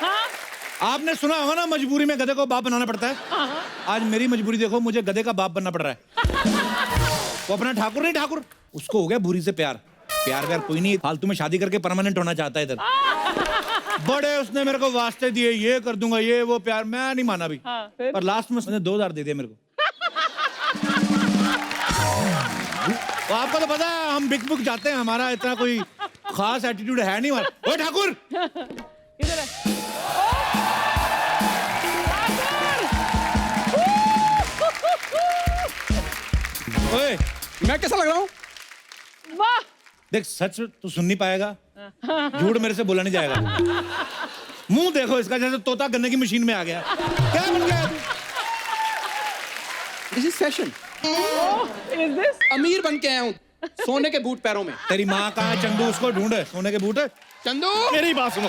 हाँ? आपने सुना होगा ना, मजबूरी में गधे को बाप बनाना पड़ता है। हाँ। आज मेरी मजबूरी देखो, मुझे गधे का बाप बनना पड़ रहा है। वो अपना ठाकुर नहीं ठाकुर, उसको हो गया भूरी से प्यार। प्यार व्यार कोई नहीं, फालतू में शादी करके परमानेंट होना चाहता है इधर। बड़े उसने मेरे को वास्ते दिए, ये कर दूंगा, ये वो प्यार, मैं नहीं माना भी। हाँ, फिर? पर लास्ट में उसने 2000 दे दिया मेरे को। तो आपको तो पता है हम बिक बुक जाते हैं, हमारा इतना कोई खास एटीट्यूड है नहीं हमारा। ओए ठाकुर, इधर है। ओए मैं कैसा लग रहा हूँ? वाह, देख, सच तू सुन नहीं पाएगा, झूठ मेरे से बोला नहीं जाएगा। मुंह देखो इसका, जैसे तोता गन्ने की मशीन में आ गया। क्या बन गया तू? This is fashion. Is this? अमीर बन के आया हूँ, सोने के बूट पैरों में। तेरी माँ कहाँ है? चंदू, उसको ढूंढे, सोने के बूट है। चंदू, मेरी बात सुनो।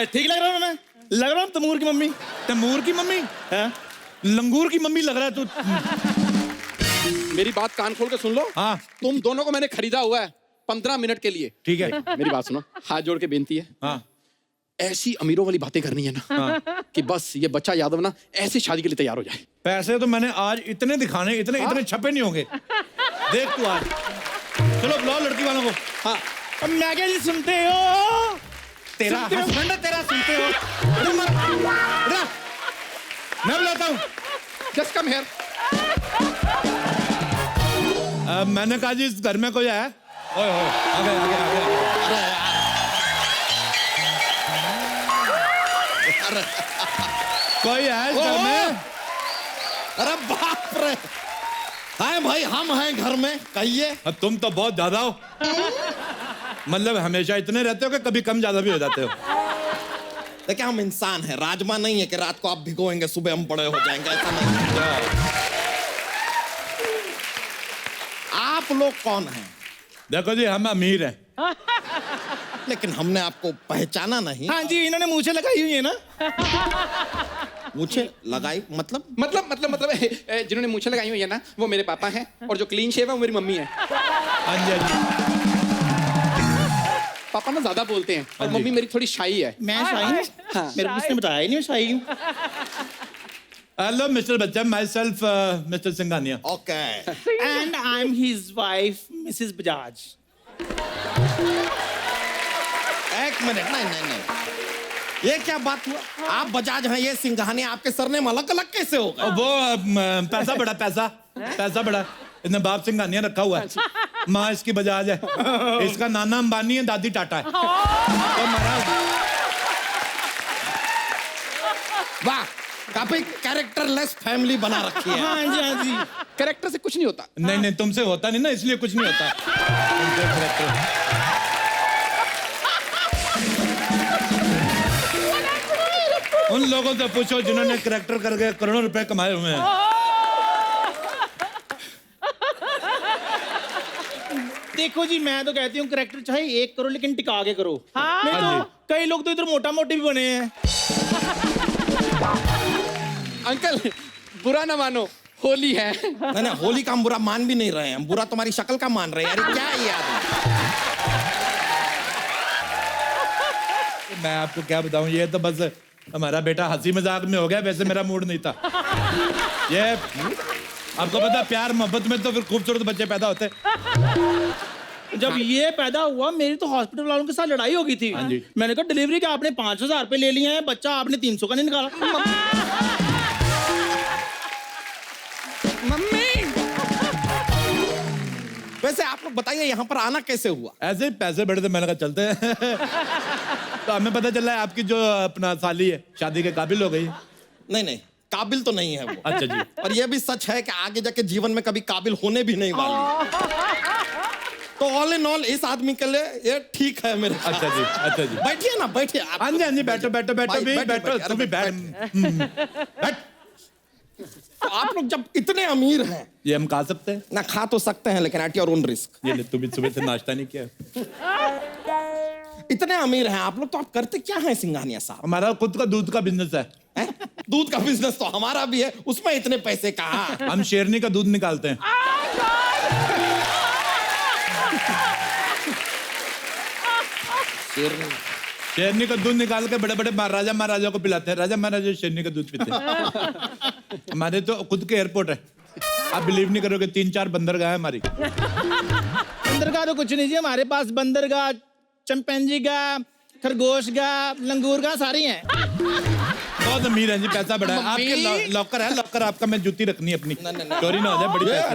ठीक लग रहा हूँ मैं? लग रहा हूँ तमूर की मम्मी। तैमूर की मम्मी? हाँ? लंगूर की मम्मी लग रहा है तू। मेरी बात कान खोल के सुन लो। हाँ। तुम दोनों को मैंने खरीदा हुआ है 15 मिनट के लिए। ठीक है। मेरी बात सुनो, हाथ जोड़ के बेनती है, हाँ ऐसी अमीरों वाली बातें करनी है ना, कि बस ये बच्चा यादव ना ऐसी शादी के लिए तैयार हो जाए। पैसे तो मैंने आज इतने दिखाने, इतने इतने छपे नहीं होंगे। देख तू आज। चलो बुलाओ लड़की वालों को। हाँ, अब मैं क्या जी सुनते हो? तेरा हस्बैंड है, तेरा सुनते हो? मैं बुलाता हूँ। Just come here. मैंने कहा जी इस घर में कोई है? ओए ओए, आगे आगे आगे। कोई है इस घर में? अरे बाप रे, हाय भाई, हम हैं घर में, कहिए। अब तुम तो बहुत ज्यादा हो, मतलब हमेशा इतने रहते हो कि कभी कम ज्यादा भी हो जाते हो। देखिए हम इंसान हैं, राजमा नहीं है कि रात को आप भिगोएंगे सुबह हम बड़े हो जाएंगे, ऐसा नहीं है। आप लोग कौन हैं? देखो जी, हम अमीर हैं। लेकिन हमने आपको पहचाना नहीं। हाँ जी, इन्होंने मूछें लगाई हुई है ना। मुझे लगाई मतलब? मतलब जिन्होंने मूछें लगाई हुई है ना, वो मेरे पापा हैं, और जो क्लीन शेव है वो मेरी मम्मी है। हाँ जी, हाँ जी। पापा ना ज्यादा बोलते हैं और हाँ जी। मम्मी मेरी थोड़ी शाई है। मैं शाही हूँ? हाँ। मेरे को किसने बताया ही नहीं मैं शाही हूँ। हेलो मिस्टर बच्चा, my self mister Singhania. Okay. And I am his wife Mrs Bajaj. एक मिनट, नहीं नहीं नहीं, ये क्या बात हुआ? आप बजाज हैं, ये सिंघानिया, आपके सरनेम अलग अलग कैसे हो गए? वो पैसा बड़ा, पैसा बड़ा, इतने बाप सिंघानिया रखा हुआ है। माँ इसकी बजाज है, इसका नाना अंबानी है, दादी टाटा है। तो महाराज वाह, काफी कैरेक्टरलेस फैमिली बना रखी है। हाँ जी, हाँ जी। कैरेक्टर से कुछ नहीं होता। नहीं नहीं, तुमसे होता नहीं ना, इसलिए कुछ नहीं होता। तुमसे character- उन लोगों से पूछो जिन्होंने करेक्टर करके करोड़ों रुपए कमाए हुए हैं। देखो जी, मैं तो कहती हूँ करेक्टर चाहे 1 करो लेकिन टिका के करो। हाँ। नहीं हाँ तो कई लोग तो इधर मोटा मोटे भी बने हैं। अंकल बुरा ना मानो, होली है। नहीं नहीं, होली का हम बुरा मान भी नहीं रहे हैं, हम बुरा तुम्हारी शक्ल का मान रहे हैं। यार ये क्या है ये आदमी? मैं आपको क्या बताऊं, ये तो बस हमारा बेटा हंसी मजाक में हो गया, वैसे मेरा मूड नहीं था। ये आपको पता, प्यार मोहब्बत में तो फिर खूबसूरत बच्चे पैदा होते। जब ये पैदा हुआ मेरी तो हॉस्पिटल वालों के साथ लड़ाई हो गई थी। हाँ जी। मैंने कहा डिलीवरी का आपने 5,000 रुपए ले लिए हैं, बच्चा आपने 300 का नहीं निकाला। मम्मी, वैसे आप लोग बताइए यहाँ पर आना कैसे हुआ? ऐसे ही पैसे बढ़े थे, मैंने कहा चलते हैं। तो हमें पता चला है आपकी जो अपना साली है शादी के काबिल हो गई। नहीं नहीं, काबिल तो नहीं है वो। अच्छा जी। और ये भी सच है कि आगे जाके जीवन में कभी काबिल होने भी नहीं वाली है। तो ऑल इन ऑल इस आदमी के लिए ये ठीक है मेरे ख्याल अच्छा जी, से। अच्छा जी। बैठिए ना, बैठिए आप। हाँ जी, हाँ जी, बैठो बैठो बैठो भाई, भी, बैठो, बैठो बैठो, तुम भी अरे बैठ। बैठ। तो आप लोग जब इतने अमीर हैं, ये हम खा सकते हैं? ना खा तो सकते हैं लेकिन एट योर ओन रिस्क। ये ले, तुम सुबह से नाश्ता नहीं किया। इतने अमीर हैं आप लोग, तो आप करते क्या हैं सिंघानिया साहब? हमारा खुद का दूध का बिजनेस है। हैं? दूध का बिजनेस तो हमारा भी है, उसमें इतने पैसे कहाँ? हम शेरनी का दूध निकालते हैं। शेरनी का दूध निकाल के बड़े बड़े राजा महाराजा को पिलाते हैं। राजा महाराजा शेरनी का दूध पीते हैं। हमारे तो खुद के एयरपोर्ट है, आप बिलीव नहीं करोगे, 3-4 बंदरगाह है हमारी। बंदरगाह तो कुछ नहीं जी, हमारे पास बंदरगाह, चिंपैंजी का, खरगोश का, लंगूर का सारी हैं। बहुत अमीर है जी, पैसा बड़ा है। आपके लॉकर है, लॉकर आपका, मैं जूती रखनी अपनी, चोरी ना हो जाए। बड़ी पैसा है।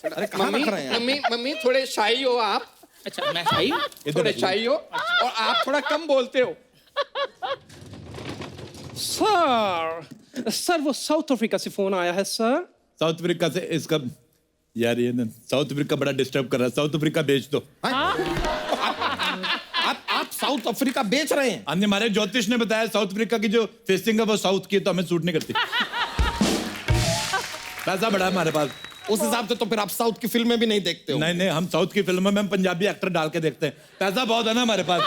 अरे कहाँ रख रहे हैं? मम्मी थोड़े शाही हो आप। अच्छा मैं सही। थोड़े शाही हो और आप थोड़ा कम बोलते हो। सर वो साउथ अफ्रीका से फोन आया है सर। साउथ अफ्रीका से इसका यार, ये ना साउथ अफ्रीका बड़ा डिस्टर्ब कर रहा है, साउथ अफ्रीका बेच दो। आप साउथ अफ्रीका बेच रहे हैं? हमने, हमारे ज्योतिष ने बताया साउथ अफ्रीका की जो फेसिंग है वो साउथ की है, तो हमें सूट नहीं करती। पैसा बड़ा है हमारे पास। उस हिसाब से तो फिर आप साउथ की फिल्में भी नहीं देखते हो। नहीं नहीं, हम साउथ की फिल्मों में हम पंजाबी एक्टर डाल के देखते हैं, पैसा बहुत है ना हमारे पास।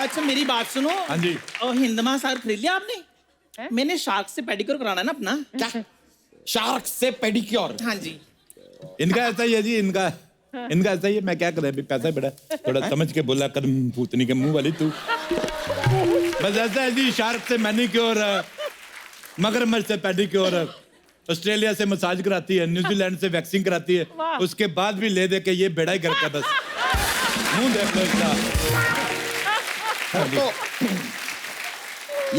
अच्छा मेरी बात सुनो। हाँ जी। हिंद महासागर खरीद लिया आपने? मैंने शार्क से पेडिक्योर कराना है ना अपना। क्या? शार्क से पेडिक्योर? हाँ जी। इनका ऐसा ही है जी, इनका ऐसा ही है। मैं क्या करें, अभी पैसा बड़ा, थोड़ा समझ के बोला कर, पूतनी के मुंह वाली तू। बस ऐसा है जी, शार्क से मैनिक्योर, मगरमच्छ से पेडिक्योर, ऑस्ट्रेलिया से मसाज कराती है, न्यूजीलैंड से वैक्सिंग कराती है, उसके बाद भी ले दे के ये बेड़ा ही करता है। बस मुंह देख लो इसका। तो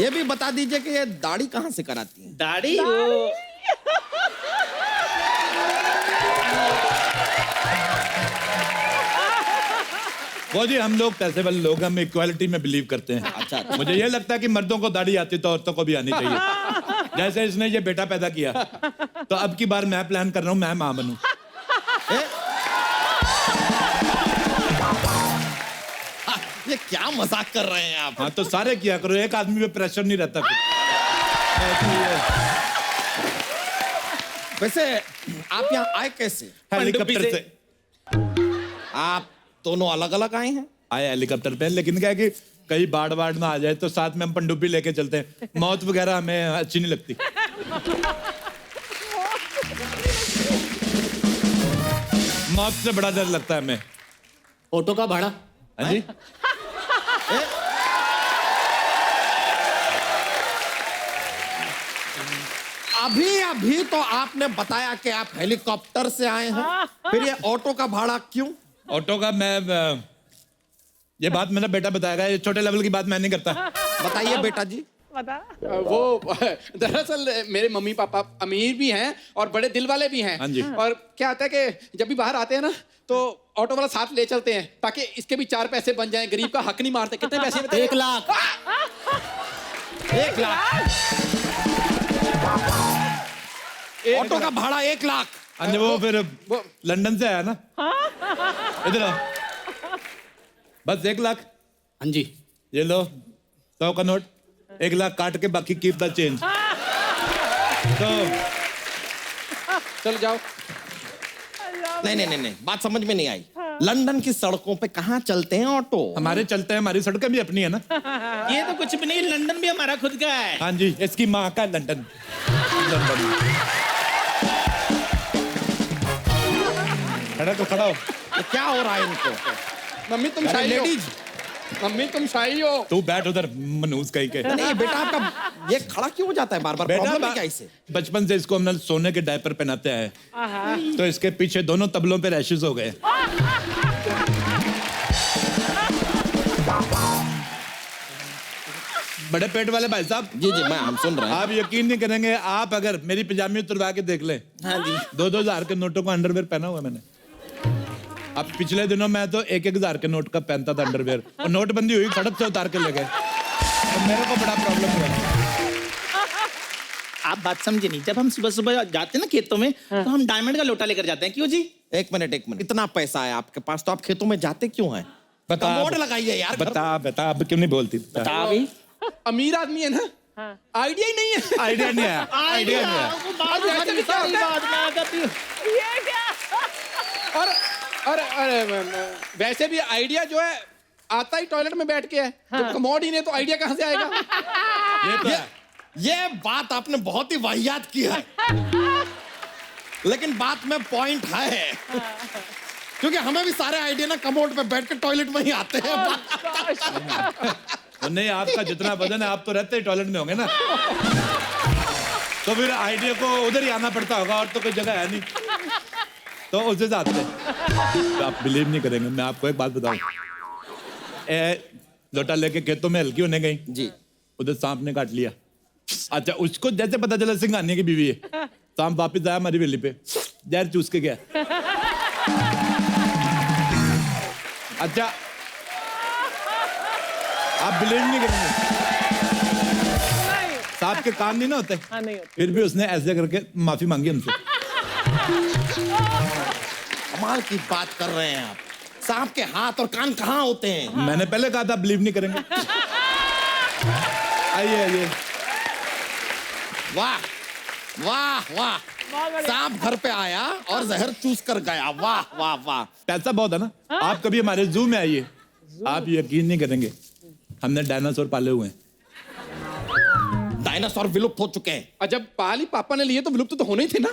ये भी बता दीजिए कि ये दाढ़ी कहाँ से कराती है? दाढ़ी वो जी, हम लोग पैसे वाले लोग, हम इक्वालिटी में बिलीव करते हैं। अच्छा। मुझे ये लगता है कि मर्दों को दाढ़ी आती तो औरतों को भी आनी चाहिए। जैसे इसने ये बेटा पैदा किया, तो अब की बार मैं प्लान कर रहा हूँ मैं मां बनूं। ये क्या मजाक कर रहे हैं आप? हाँ तो सारे किया करो, एक आदमी पे प्रेशर नहीं रहता फिर। वैसे आप यहाँ आए कैसे? हेलीकॉप्टर से आप दोनों अलग अलग आए हैं? आए हेलीकॉप्टर पे, लेकिन क्या है कि कहीं बाढ़ बाढ़ ना आ जाए तो साथ में हम पनडुब्बी लेके चलते हैं। मौत वगैरह हमें अच्छी नहीं लगती। मौत से बड़ा डर लगता है हमें। ऑटो का भाड़ा? हाँ जी। अभी अभी तो आपने बताया कि आप हेलीकॉप्टर से आए हैं, फिर ये ऑटो का भाड़ा क्यों? ऑटो का मैं ये बात मेरा बेटा बताएगा, ये छोटे लेवल की बात मैं नहीं करता। बताइए बेटा जी। बता। वो दरअसल मेरे मम्मी पापा अमीर भी हैं और बड़े दिल वाले भी हैं। हाँ जी। और क्या होता है कि जब भी बाहर आते हैं ना तो ऑटो वाला साथ ले चलते हैं ताकि इसके भी 4 पैसे बन जाएं, गरीब का हक नहीं मारते। कितने पैसे बताइए? 1 लाख। 1 लाख ऑटो का भाड़ा 1 लाख। हाँ जी, वो फिर लंदन से आया ना। इधर आओ, बस 1 लाख। हाँ जी। ये लो 100 का नोट, 1 लाख काट के बाकी कीप द चेंज। तो चल जाओ। नहीं, बात समझ में नहीं आई। लंदन की सड़कों पे कहाँ चलते हैं ऑटो? हमारे चलते हैं, हमारी सड़कें भी अपनी है ना। ये तो कुछ भी नहीं, लंदन भी हमारा खुद का है। हाँ जी, इसकी माँ का लंदन। खड़ा तो खड़ा हो। ये क्या हो रहा है इनको? मम्मी तुम शाही हो। लेडीज, मम्मी तुम शाही हो। तू बैठ उधर मनूस कहीं के। नहीं ये बेटा आपका ये खड़ा क्यों हो जाता है बार बार? प्रॉब्लम है क्या इसे? बचपन से इसको हमने सोने के डायपर पहनाते हैं, तो इसके पीछे दोनों तबलों पे रैशेस हो गए। बड़े पेट वाले भाई साहब। जी जी, हम सुन रहे हैं। आप यकीन नहीं करेंगे, आप अगर मेरी पजामी उतरवा के देख ले। हाँ जी। 2-2 हजार के नोटों का अंडरवेयर पहना हुआ है मैंने। अब पिछले दिनों मैं तो 1-1 हजार के नोट का पहनता था अंडरवेयर, और नोटबंदी हुई, सड़क से उतार के ले गए, तो मेरे को बड़ा प्रॉब्लम हुआ। आप बात समझे नहीं, जब हम सुबह सुबह जाते हैं ना खेतों में, तो हम डायमंड का लोटा लेकर जाते हैं। क्यों जी? एक मिनट, इतना पैसा है आपके पास तो आप खेतों में जाते क्यों हैं? बता, कमोड लगाइए यार। बता अब क्यों नहीं बोलती? बता भी। अमीर आदमी है ना, आइडिया ही नहीं है। आइडिया नहीं है, आइडिया नहीं है। ये क्या? और वैसे भी आइडिया जो है आता ही टॉयलेट में बैठ के है। जब कमोड ही नहीं तो आइडिया कहाँ से आएगा? ये तो है। ये बात आपने बहुत ही वाहियात की है। लेकिन बात में पॉइंट है क्योंकि हमें भी सारे आइडिया ना कमोड पे बैठ के टॉयलेट में ही आते हैं। तो नहीं, आपका जितना वजन है आप तो रहते ही टॉयलेट में होंगे ना, तो फिर आइडिया को उधर ही आना पड़ता होगा, और तो कोई जगह है नहीं, तो उसे जाते हैं। तो आप बिलीव नहीं करेंगे, मैं आपको एक बात बताऊं। लोटा लेके खेतों में हल्की होने गई जी, उधर सांप ने काट लिया। अच्छा, उसको जैसे पता चला सिंघानिया की बीवी है, सांप वापिस आया हमारी वेली पे, जहर चूस के गया। अच्छा, आप बिलीव नहीं करेंगे, सांप के कान नहीं ना होते, हाँ, नहीं होते। फिर भी उसने ऐसे करके माफी मांगी हमसे। कमाल की बात कर रहे हैं आप। सांप के हाथ और कान कहाँ होते हैं? मैंने पहले कहा था बिलीव नहीं करेंगे। आइए आइए। वाह वाह वाह, सांप घर पे आया और जहर चूस कर गया। वाह वाह वाह। पैसा बहुत है ना। आप कभी हमारे जू में आइए, आप यकीन नहीं करेंगे, हमने डायनासोर पाले हुए हैं। डायनासोर विलुप्त हो चुके हैं। और जब पाली पापा ने लिए तो विलुप्त तो होने ही थे ना।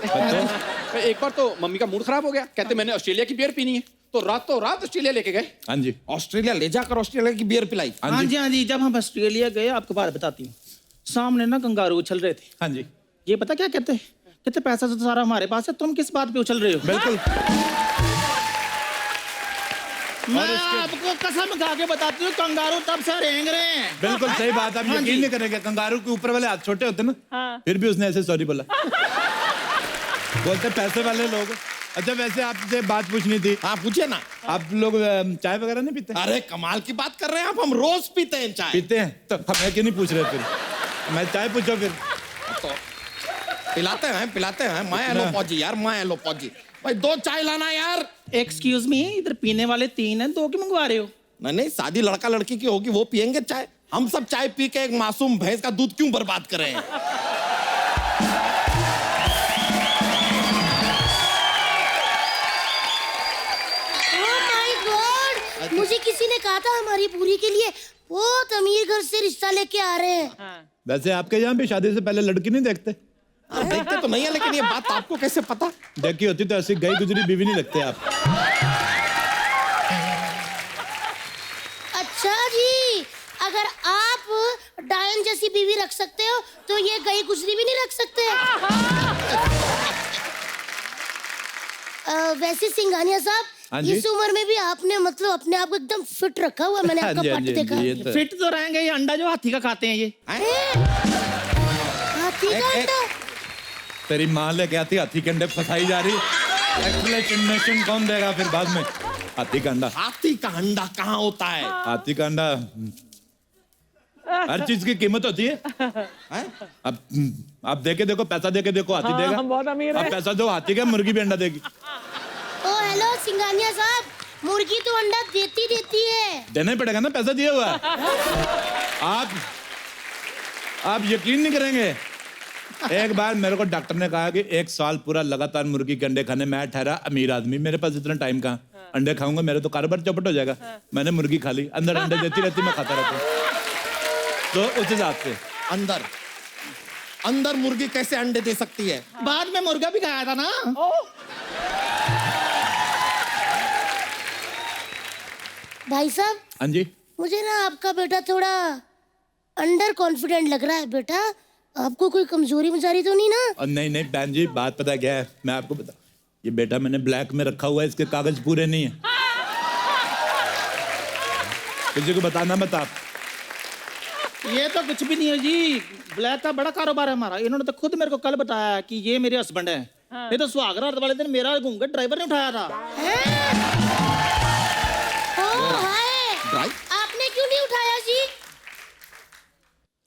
एक बार तो मम्मी का मूड खराब हो गया, कहते मैंने ऑस्ट्रेलिया की बियर पीनी है, तो रातों रात ऑस्ट्रेलिया लेके गए। हाँ जी, ऑस्ट्रेलिया ले जाकर ऑस्ट्रेलिया की बियर पिलाई। हाँ जी हाँ जी, जब हम ऑस्ट्रेलिया गए, आपको बात बताती हूँ, सामने ना कंगारू उछल रहे थे। हाँ जी, ये पता क्या कहते हैं? कहते पैसा तो सारा हमारे पास है, तुम किस बात पे उछल रहे हो? बिल्कुल। मैं आपको कसम खा के बताती हूँ, कंगारू तब से रेंग रहे हैं। बिल्कुल सही बात, आप यकीन नहीं करेंगे, कंगारू के ऊपर वाले हाथ छोटे होते ना, फिर भी उसने ऐसे सॉरी बोला। बोलते पैसे वाले लोग। अच्छा, वैसे आपसे बात पूछनी थी। हाँ पूछिए ना। आप लोग चाय वगैरह नहीं पीते? अरे कमाल की बात कर रहे हैं आप, हम रोज पीते हैं चाय। पीते हैं तो हमें क्यों नहीं पूछ रहे? फिर मैं चाय पूछो फिर। तो पिलाते हैं। मैं एलो पौजी यार, मैं एलो पौजी। भाई 2 चाय लाना यार। एक्सक्यूज मी, इधर पीने वाले 3 हैं, 2 क्यों मंगवा रहे हो? नहीं, शादी लड़का लड़की की होगी, वो पियेंगे चाय। हम सब चाय पी के एक मासूम भैंस का दूध क्यों बर्बाद कर रहे हैं? मुझे किसी ने कहा था हमारी पूरी के लिए बहुत अमीर घर से रिश्ता लेके आ रहे हैं। वैसे आपके यहाँ भी शादी से पहले लड़की नहीं देखते? देखते तो नहीं है, लेकिन ये बात आपको कैसे पता? देखी होती तो ऐसी गई गुजरी बीवी नहीं लगते आप। अच्छा जी, अगर आप डायन जैसी बीवी रख सकते हो तो ये गई गुजरी भी नहीं रख सकते। वैसे सिंघानिया साहब, हाँ जी? इस उम्र में भी आपने मतलब अपने आप को एकदम फिट रखा हुआ, मैंने हाँ आपका जी, हाँ पट जी, देखा। ये तो- फिट तो रहेंगे, ये अंडा जो हाथी का खाते हैं ये। हाथी का अंडा? तेरी माँ लेके आती हाथी के अंडे फंसाई जा रही। एक्सप्लेनेशन कौन देगा फिर बाद में? हाथी का अंडा। हाथी का अंडा कहाँ होता है? हाथी का अंडा, हर चीज की कीमत होती है। अब आप देके देखो, पैसा देके देखो, हाथी देगा। हम बहुत अमीर अब हैं। पैसा पैसा दो हाथी का, मुर्गी भी अंडा देगी। ओ हेलो सिंघानिया साहब, मुर्गी तो अंडा देती है। देना ही पड़ेगा ना, पैसा दिया हुआ है। आप यकीन नहीं करेंगे, एक बार मेरे को डॉक्टर ने कहा कि 1 साल पूरा लगातार मुर्गी के अंडे खाने। मैं ठहरा अमीर आदमी, मेरे पास इतना टाइम कहाँ, अंडे खाऊंगा मेरे तो कारोबार चौपट हो जाएगा। मैंने मुर्गी खा ली, अंदर अंडे देती रहती, मैं खाता रहता हूँ। तो उस हिसाब से अंदर मुर्गी कैसे अंडे दे सकती है? बाद में मुर्गा भी खाया था ना। भाई साहब, हाँ जी, मुझे ना आपका बेटा थोड़ा अंडर कॉन्फिडेंट लग रहा है। बेटा, आपको कोई कमजोरी मजारी तो नहीं ना? और नहीं नहीं बहन जी, बात पता क्या है, मैं आपको बता, ये बेटा मैंने ब्लैक में रखा हुआ है, इसके कागज पूरे नहीं है। किसी को बताना मत आप। ये तो कुछ भी नहीं है जी, ब्लैक का बड़ा कारोबार है हमारा। इन्होंने तो खुद मेरे को कल बताया कि ये मेरे हस्बैंड है। ये तो सुहागरात वाले दिन मेरा घूंघट ड्राइवर ने उठाया था। ओ हाय, आपने क्यों नहीं उठाया जी?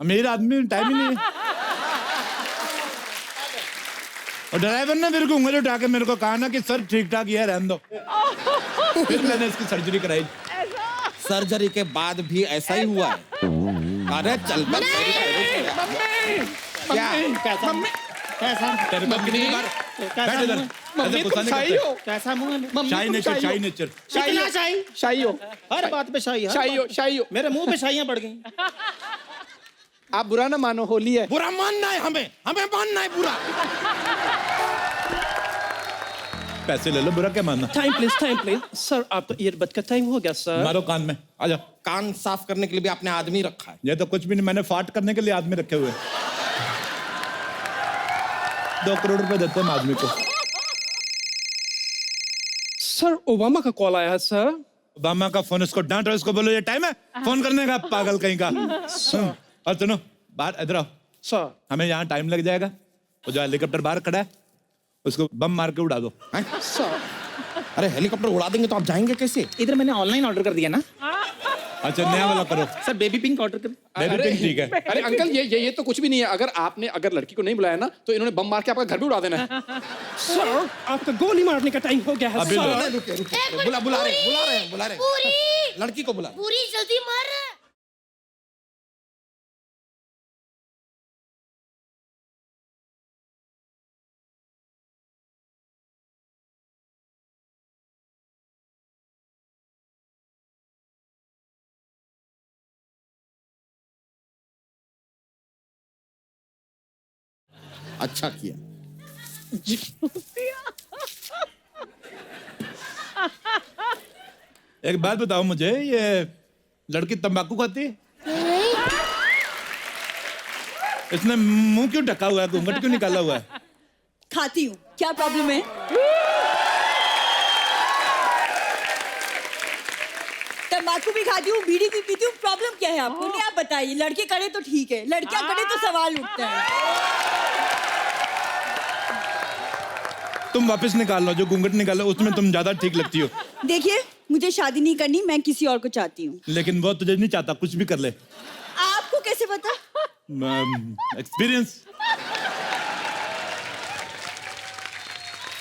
अमीर आदमी, टाइम ही नहीं है। और ड्राइवर ने मेरे को उंगली उठा के मेरे को कहा ना कि सर ठीक ठाक ये रहने दो। फिर मैंने इसकी सर्जरी कराई। सर्जरी के बाद भी ऐसा ही हुआ है? अरे चल बस। क्या कैसा तेरे को कितनी बार बैठ इधर, ऐसे गुस्सा नहीं करते। कैसा मुंह है? शाही नेचर, शाही नेचर। कितना शाही? शाही हो, हर बात पे शाही, शाही हो। मेरे मुंह पे शाहियां पड़ गई। आप बुरा ना मानो, होली है। बुरा मानना है हमें मानना है बुरा। पैसे ले लो, बुरा क्या मानना। टाइम प्लीज सर, आपका ईयरबड का टाइम हो गया सर। मारो कान में, आ जाओ। कान साफ करने के लिए भी आपने आदमी रखा है। ये तो कुछ भी नहीं, मैंने फाट करने के लिए आदमी रखे हुए हैं। 2 करोड़ रुपए देते हैं आदमी को। सर ओबामा का कॉल आया है सर। ओबामा का फोन, इसको डांटो, इसको बोलो ये टाइम है फोन करने का, पागल कहीं का। और सुनो, बाहर इधर आओ। सर हमें यहाँ टाइम लग जाएगा। वो जो हेलीकॉप्टर बाहर खड़ा है उसको बम मार के उड़ा दो। हैं? सर अरे हेलीकॉप्टर उड़ा देंगे तो आप जाएंगे कैसे? इधर मैंने ऑनलाइन ऑर्डर कर दिया ना अच्छा, नया वाला करो। सर, बेबी पिंक ऑर्डर कर। बेबी पिंक ठीक है। अरे अंकल, ये तो कुछ भी नहीं है। अगर लड़की को नहीं बुलाया ना तो इन्होंने बम मार के आपका घर भी उड़ा देना है। सर आपका गोली मारने का टाइम हो गया है अभी लो। सर। रुके एक मिनट, बुला रहे पूरी, पूरी लड़की को बुला। पूरी जल्दी मार। अच्छा किया। एक बात बताओ मुझे, ये लड़की तंबाकू खाती है? नहीं, इसने मुंह क्यों ढका हुआ है, घूंघट क्यों निकाला हुआ है? खाती हूँ, क्या प्रॉब्लम है? तंबाकू भी खाती हूँ, बीड़ी भी पीती हूँ, प्रॉब्लम क्या है आपको? नहीं, आप बताइए। लड़के करे तो ठीक है, लड़कियां करे तो सवाल उठता है। तुम वापस निकाल लो, जो घूंघट निकालो उसमें तुम ज्यादा ठीक लगती हो। देखिए, मुझे शादी नहीं करनी, मैं किसी और को चाहती हूँ। लेकिन वो तुझे नहीं चाहता, कुछ भी कर ले। आपको कैसे पता? एक्सपीरियंस।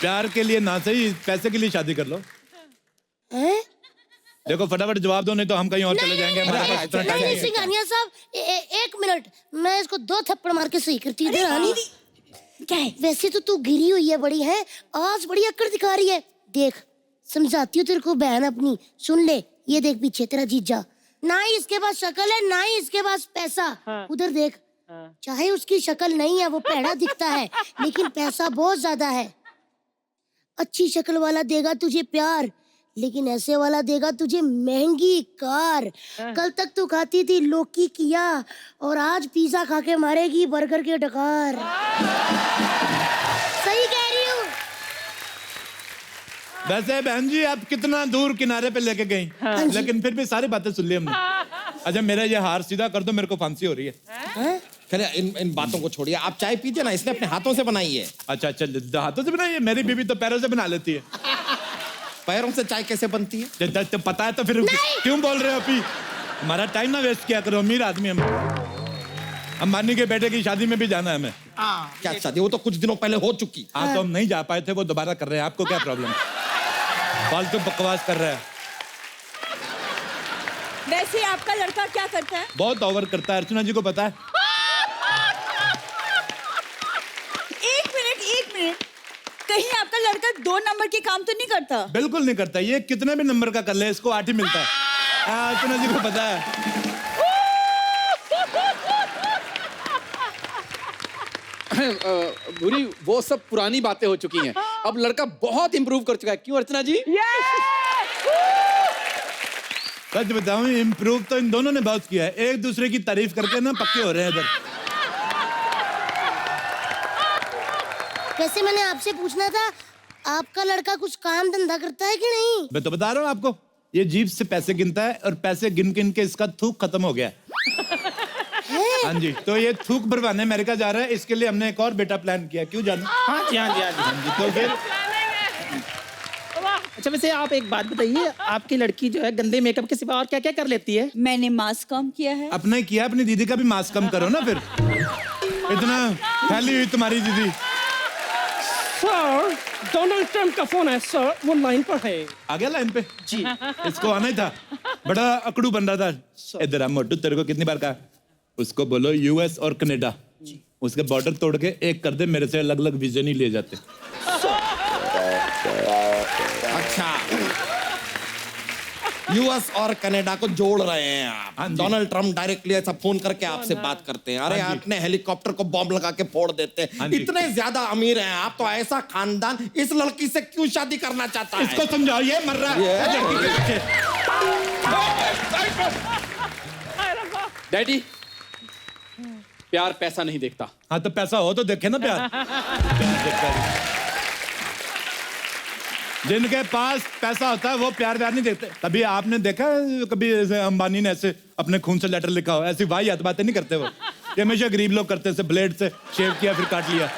प्यार के लिए ना सही, पैसे के लिए शादी कर लो। हैं? देखो फटाफट जवाब दो, नहीं तो हम कहीं और चले जाएंगे। हमारे पास इतना टाइम नहीं नहीं है। सिंघानिया साहब, एक मिनट, मैं इसको 2 थप्पड़ मार के सही करती हूँ। रानी, क्या है? वैसे तो तू गिरी हुई है बड़ी है, आज बड़ी अक्कड़ दिखा रही है। देख, समझाती हूँ तेरे को बहन अपनी, सुन ले। ये देख पीछे तेरा जीजा, ना ही इसके पास शक्ल है ना ही इसके पास पैसा। उधर देख, चाहे उसकी शक्ल नहीं है, वो पैड़ा दिखता है, लेकिन पैसा बहुत ज्यादा है। अच्छी शक्ल वाला देगा तुझे प्यार, लेकिन ऐसे वाला देगा तुझे महंगी कार। कल तक तू खाती थी लौकी किया, और आज पिज्जा खा के मारेगी बर्गर के डकार। सही कह रही हूँ। वैसे बहन जी आप कितना दूर किनारे पे लेके गई, लेकिन फिर भी सारी बातें सुन ली हमने। अच्छा, मेरा ये हार सीधा कर दो, मेरे को फांसी हो रही है। चलिए इन बातों को छोड़िए, आप चाय पीजिए ना, इसने अपने हाथों से बनाई है। अच्छा अच्छा, हाथों से बनाई है? मेरी बीवी तो पैरों से बना लेती है। पैरों से चाय कैसे बनती है? तो पता है तो फिर क्यों बोल रहे हो? अभी हमारा टाइम ना वेस्ट किया करो, अमीर आदमी हम। अंबानी के बेटे की शादी में भी जाना है हमें। क्या शादी? वो तो कुछ दिनों पहले हो चुकी। हाँ, तो हम नहीं जा पाए थे, वो दोबारा कर रहे हैं। आपको क्या प्रॉब्लम? फालतू बकवास कर रहा है। वैसे आपका लड़का क्या करता है? बहुत ओवर करता है, अर्चना जी को पता है। एक मिनट, कहीं आपका लड़का 2 नंबर के काम तो नहीं करता? बिल्कुल नहीं करता, ये कितने भी नंबर का कर ले, इसको 8 ही मिलता है। अर्चना जी को पता है। भूरी, वो सब पुरानी बातें हो चुकी हैं। अब लड़का बहुत इंप्रूव कर चुका है। क्यों अर्चना जी? सच बताऊं, इम्प्रूव तो इन दोनों ने बहुत किया है। एक दूसरे की तारीफ करके ना पक्के हो रहे हैं इधर। वैसे मैंने आपसे पूछना था, आपका लड़का कुछ काम धंधा करता है कि नहीं? मैं तो बता रहा हूँ आपको, ये जीभ से पैसे गिनता है और पैसे गिन गिन के इसका थूक खत्म हो गया है। हाँ जी, तो ये थूक भरवाने अमेरिका जा रहा है, इसके लिए हमने एक और बेटा प्लान किया। क्यों जाना? हाँ जी, हाँ जी, हाँ जी। हाँ जी, तो फिर अच्छा, वैसे आप एक बात बताइए, आपकी लड़की जो है गंदे मेकअप के सिवा और क्या क्या कर लेती है? मैंने मास्क कम किया है। अपना ही किया, अपनी दीदी का भी मास्क कम करो ना। फिर इतना फैली हुई तुम्हारी दीदी। सर डोनाल्ड ट्रम्प का फोन है सर, वो लाइन पर है। आ गया लाइन पे? जी। इसको आना ही था, बड़ा अकड़ू बन रहा था। इधर आ मोटू, तेरे को कितनी बार कहा, उसको बोलो यूएस और कनाडा, उसके बॉर्डर तोड़ के एक कर दे, मेरे से अलग अलग वीजा नहीं ले जाते। अच्छा, यूएस और कनाडा को जोड़ रहे हैं आप। हाँ जी। डोनाल्ड ट्रम्प डायरेक्टली ऐसा फोन करके आपसे बात करते हैं, अरे हाँ जी। अपने हेलीकॉप्टर को बॉम्ब लगा के फोड़ देते हाँ हैं। जी। इतने ज्यादा अमीर हैं आप, तो ऐसा खानदान इस लड़की से क्यों शादी करना चाहता है? इसको समझाओ, ये मर रहा ये- है लड़की के पीछे। डैडी, प्यार पैसा नहीं देखता। हाँ तो पैसा हो तो देखे ना प्यार। प्यार देखता है। जिनके पास पैसा होता है वो प्यार नहीं देखते। कभी आपने देखा है, कभी ऐसे अंबानी ने ऐसे अपने खून से लेटर लिखा हो? ऐसी वाहियात बातें नहीं करते वो। ये हमेशा गरीब लोग करते हैं, ब्लेड से शेव किया फिर काट लिया।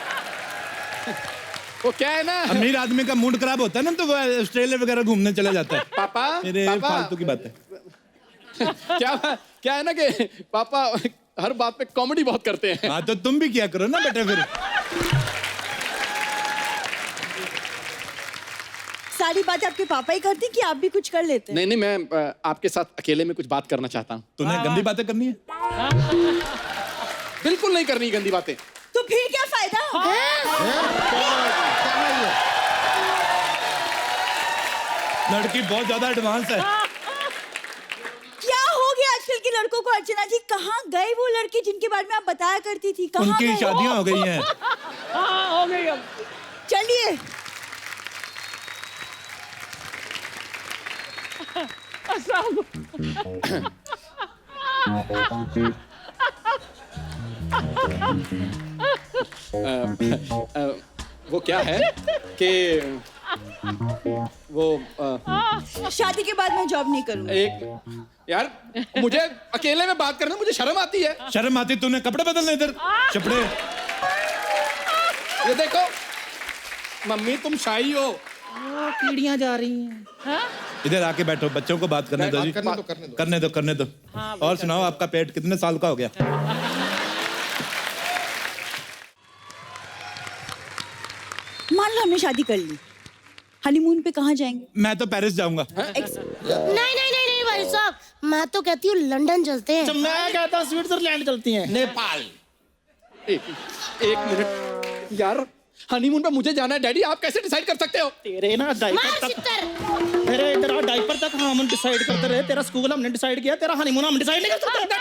वो क्या है ना, अमीर आदमी का मूड खराब होता है ना तो वो ऑस्ट्रेलिया वगैरह घूमने चले जाता है। पापा, मेरे पापा। फालतू की बात है। क्या है ना कि पापा हर बात पे कॉमेडी बहुत करते हैं। हाँ तो तुम भी किया करो ना बेटे फिर। सारी बात आपके पापा ही करती कि आप भी कुछ कर लेते हैं? नहीं नहीं, मैं आपके साथ अकेले में कुछ बात करना चाहता हूँ। तूने गंदी बातें करनी है? बिल्कुल नहीं करनी गंदी बातें। तो फिर क्या फायदा? लड़की बहुत ज्यादा एडवांस है। क्या हो गया आजकल के लड़कों को? अर्चना जी, कहाँ गए वो लड़के जिनके बारे में आप बताया करती थी? कहाँ उनकी गए? शादियां हो गई हैं। हाँ हो गई अब। चलिए। वो क्या है कि वो शादी के बाद मैं जॉब नहीं करूंगी। एक यार, मुझे अकेले में बात करने में मुझे शर्म आती है। शर्म आती? तूने कपड़े बदलने इधर चपड़े। ये देखो मम्मी, तुम शाही हो। कीड़ियां जा रही हैं। इधर आके बैठो, बच्चों को बात करने दो जी। करने दो। करने दो। और सुनाओ, आपका पेट कितने साल का हो गया? मान लो हमने शादी कर ली, हनीमून पे कहाँ जाएंगे? मैं तो पेरिस जाऊंगा। नहीं भाई साहब, मैं तो कहती हूँ लंदन चलते हैं। तो मैं कहता हूँ स्विट्जरलैंड चलती हैं। नेपाल। एक मिनट यार, हनीमून पे मुझे जाना है। डैडी, आप कैसे डिसाइड कर सकते हो? तेरे ना डायपर मार तक, सितर। तेरे इधर डायपर तक हम डिसाइड करते रहे। तेरा स्कूल हमने डिसाइड किया, तेरा हनीमून हम डिसाइड नहीं कर सकते।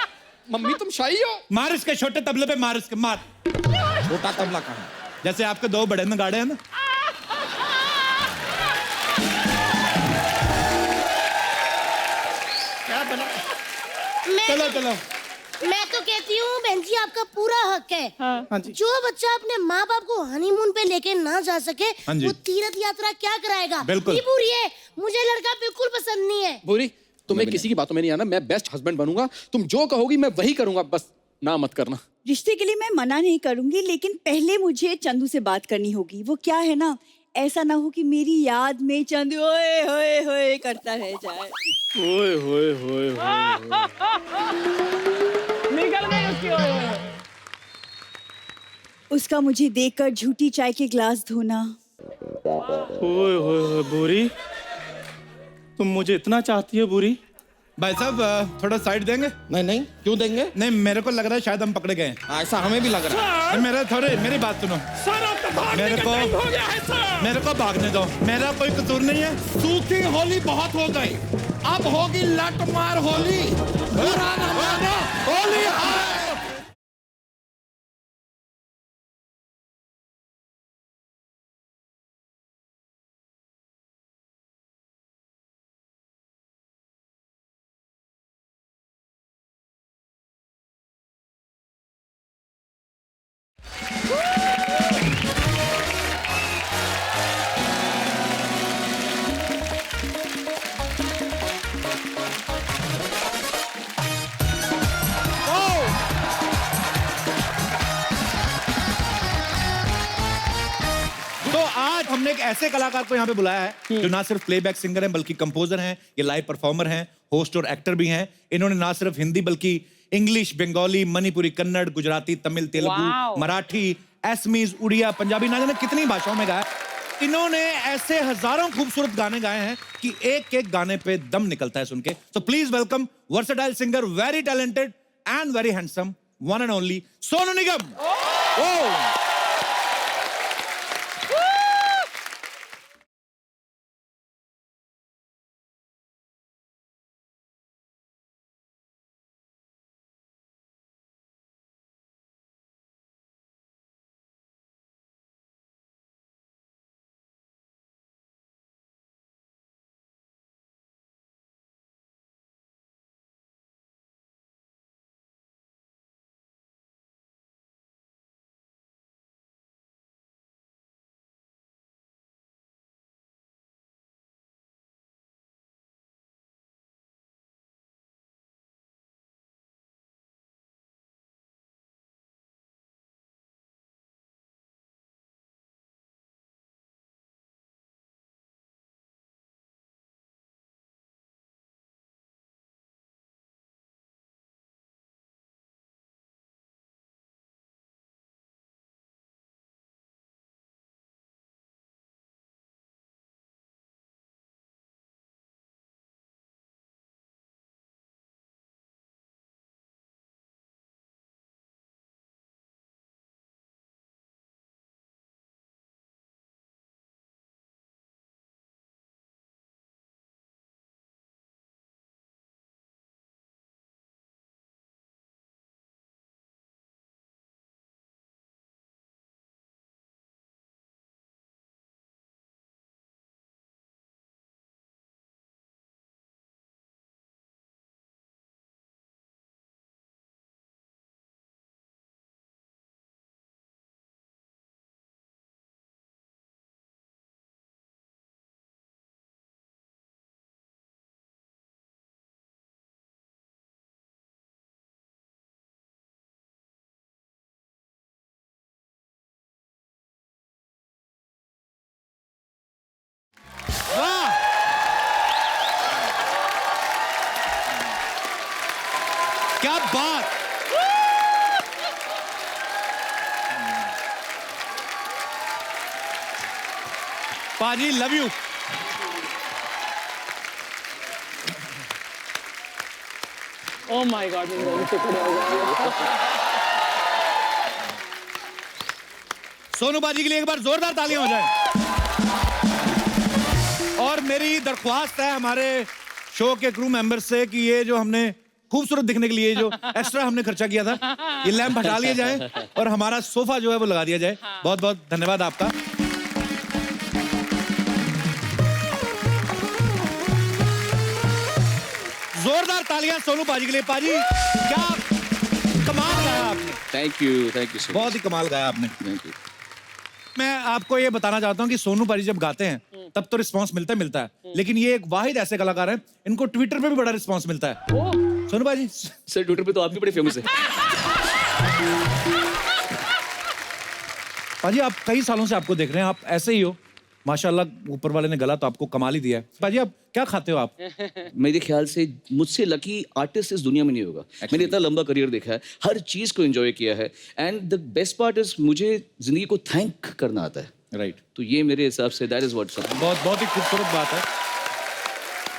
मम्मी, तुम शाही हो। मार इसके छोटे तबले पे, मार इसके, मार। छोटा तबला कहाँ? जैसे आपके दो बड़े नगाड़े हैं ना। क्या बना? चलो चलो। मैं तो कहती हूँ बहन जी, आपका पूरा हक है। हाँ जी। जो बच्चा अपने माँ बाप को हनीमून पे लेके ना जा सके, हाँ जी। वो तीर्थ यात्रा क्या कराएगा? बिल्कुल। नहीं पूरी है, मुझे लड़का बिल्कुल पसंद नहीं है। बुरी, तुम्हें किसी की बातों में नहीं आना। मैं बेस्ट हस्बैंड बनूंगा। तुम जो कहोगी मैं वही करूंगा, बस ना मत करना। रिश्ते के लिए मैं मना नहीं करूंगी, लेकिन पहले मुझे चंदू से बात करनी होगी। वो क्या है ना, ऐसा ना हो कि मेरी याद में चंदू ओए होए होए करता रह जाए। ओए होए होए निकल गई उसकी ओए ओए। उसका मुझे देखकर झूठी चाय के ग्लास धोना। ओए होए बुरी, तुम मुझे इतना चाहती हो बुरी? भाई साहब थोड़ा साइड देंगे? नहीं, क्यों देंगे? नहीं, मेरे को लग रहा है शायद हम पकड़े गए हैं। ऐसा हमें भी लग रहा है। मेरी बात सुनो। सर अब तो भागने मेरे का को- टाइम हो गया है सर। मेरे को भागने दो, मेरा कोई कसूर नहीं है। सूखी होली बहुत हो गई, अब होगी लटमार होली। बुरा ना मानो, होली है। तो आज हमने एक ऐसे कलाकार को यहाँ पे बुलाया है जो ना सिर्फ प्लेबैक सिंगर हैं बल्कि कंपोजर हैं, ये लाइव परफॉर्मर हैं, होस्ट और एक्टर भी हैं। इन्होंने ना सिर्फ हिंदी बल्कि इंग्लिश, बंगाली, मणिपुरी, कन्नड़, गुजराती, तमिल, तेलुगु, मराठी, असमीज, उड़िया, पंजाबी, ना जाने कितनी भाषाओं में गाया। इन्होंने ऐसे हजारों खूबसूरत गाने गाए हैं कि एक एक गाने पे दम निकलता है सुन के। तो please welcome versatile singer, very talented and very handsome, one and only Sonu Nigam. बात। पाजी love you. Oh my God, मुझे खड़े हो गए। सोनू बाजी के लिए एक बार जोरदार तालियां हो जाए। और मेरी दरख्वास्त है हमारे शो के क्रू मेंबर से कि ये जो हमने खूबसूरत दिखने के लिए जो एक्स्ट्रा हमने खर्चा किया था, ये लैंप हटा लिया जाए और हमारा सोफा जो है वो लगा दिया जाए। बहुत बहुत धन्यवाद आपका। जोरदार तालियां सोनू पाजी के लिए। पाजी क्या कमाल गाया आपने। थैंक यू सो बहुत ही कमाल गाया आपने। Thank you. मैं आपको ये बताना चाहता हूँ कि सोनू पाजी जब गाते हैं तब तो रिस्पांस मिलता है, लेकिन ये एक वाहिद ऐसे कलाकार हैं इनको ट्विटर पे भी बड़ा रिस्पांस मिलता है। सोनू पाजी सर ट्विटर पे तो आप भी बड़े फेमस है। पाजी आप कई सालों से आपको देख रहे हैं, आप ऐसे ही हो माशाल्लाह। ऊपर वाले ने गला तो आपको कमाल ही दिया है। पाजी आप क्या खाते हो आप? मेरे ख्याल से मुझसे लकी आर्टिस्ट इस दुनिया में नहीं होगा। मैंने इतना लंबा करियर देखा है, हर चीज को एंजॉय किया है, and the best part is मुझे जिंदगी को थैंक करना आता है। राइट। तो ये मेरे हिसाब से दैट इज व्हाट्स बहुत बहुत ही खूबसूरत बात है।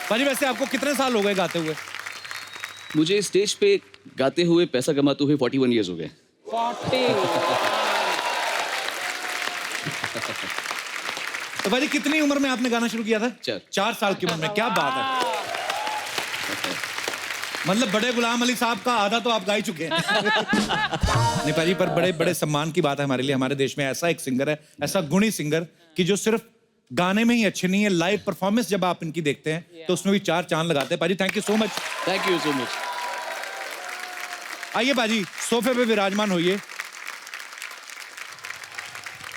पाजी वैसे आपको कितने साल हो गए गाते हुए? मुझे स्टेज पे गाते हुए पैसा कमाते हुए 41 ईयर्स हो गए। 40। तो भाई कितनी उम्र में आपने गाना शुरू किया था? 4 साल की उम्र में। क्या बात है। मतलब बड़े गुलाम अली साहब का आधा तो आप गा ही चुके हैं। नहीं पाजी, पर बड़े बड़े सम्मान की बात है हमारे लिए। हमारे देश में ऐसा एक सिंगर है, ऐसा गुणी सिंगर कि जो सिर्फ गाने में ही अच्छे नहीं है, लाइव परफॉर्मेंस जब आप इनकी देखते हैं तो उसमें भी 4 चांद लगाते हैं। पाजी thank you so much. Thank you so much. आइए पाजी सोफे पे विराजमान होइए।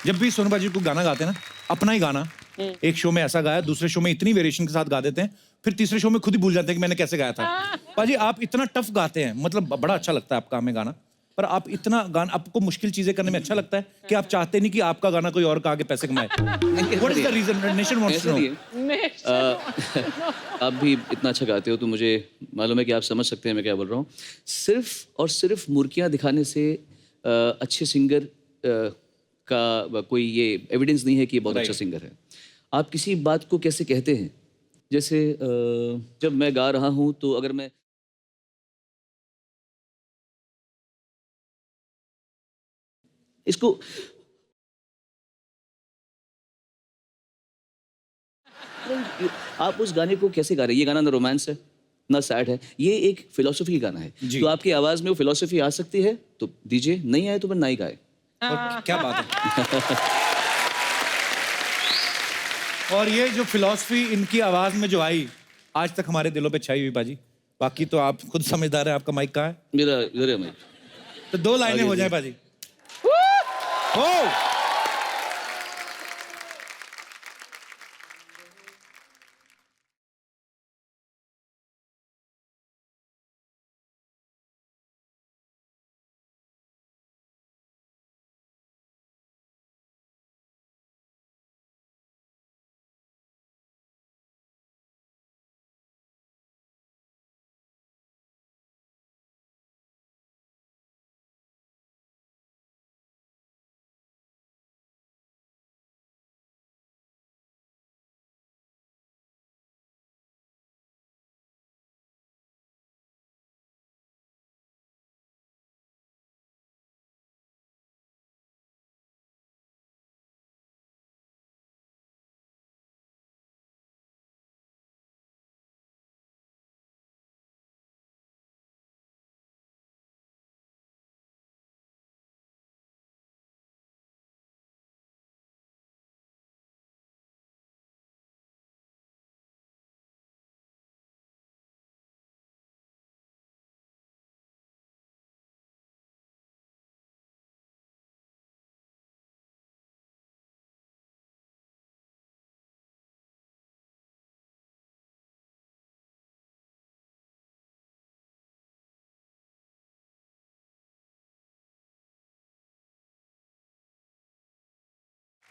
जब भी सोनू पाजी को गाना गाते हैं ना, अपना ही गाना एक शो में ऐसा गाया, दूसरे शो में इतनी वेरिएशन के साथ गा देते हैं, फिर तीसरे शो में खुद ही भूल जाते हैं कि मैंने कैसे गाया था। पाजी आप इतना टफ गाते हैं, मतलब बड़ा अच्छा लगता है आपका हमें गाना, पर आप इतना गाना, आपको मुश्किल चीजें करने में अच्छा लगता है कि आप चाहते नहीं कि आपका गाना कोई और गा के पैसे कमाए। What is the reason? Nation wants to know. आप भी इतना अच्छा गाते हो तो मुझे मालूम है कि आप समझ सकते हैं मैं क्या बोल रहा हूँ। सिर्फ और सिर्फ मुर्कियाँ दिखाने से अच्छे सिंगर का कोई ये एविडेंस नहीं है कि ये बहुत अच्छा सिंगर है। आप किसी बात को कैसे कहते हैं, जैसे जब मैं गा रहा हूँ तो अगर मैं इसको आप उस गाने को कैसे गा रहे हैं? ये गाना ना रोमांस है ना सैड है, ये एक फिलोसफी गाना है। तो आपकी आवाज में वो फिलोसफी आ सकती है तो दीजिए, नहीं आए तो फिर ना ही गाए। और क्या बात है। और ये जो फिलॉसफी इनकी आवाज में जो आई, आज तक हमारे दिलों पे छाई हुई पाजी। बाकी तो आप खुद समझदार हैं, आपका माइक कहाँ है? मेरा इधर है माइक। तो 2 लाइनें हो जाए पाजी। हो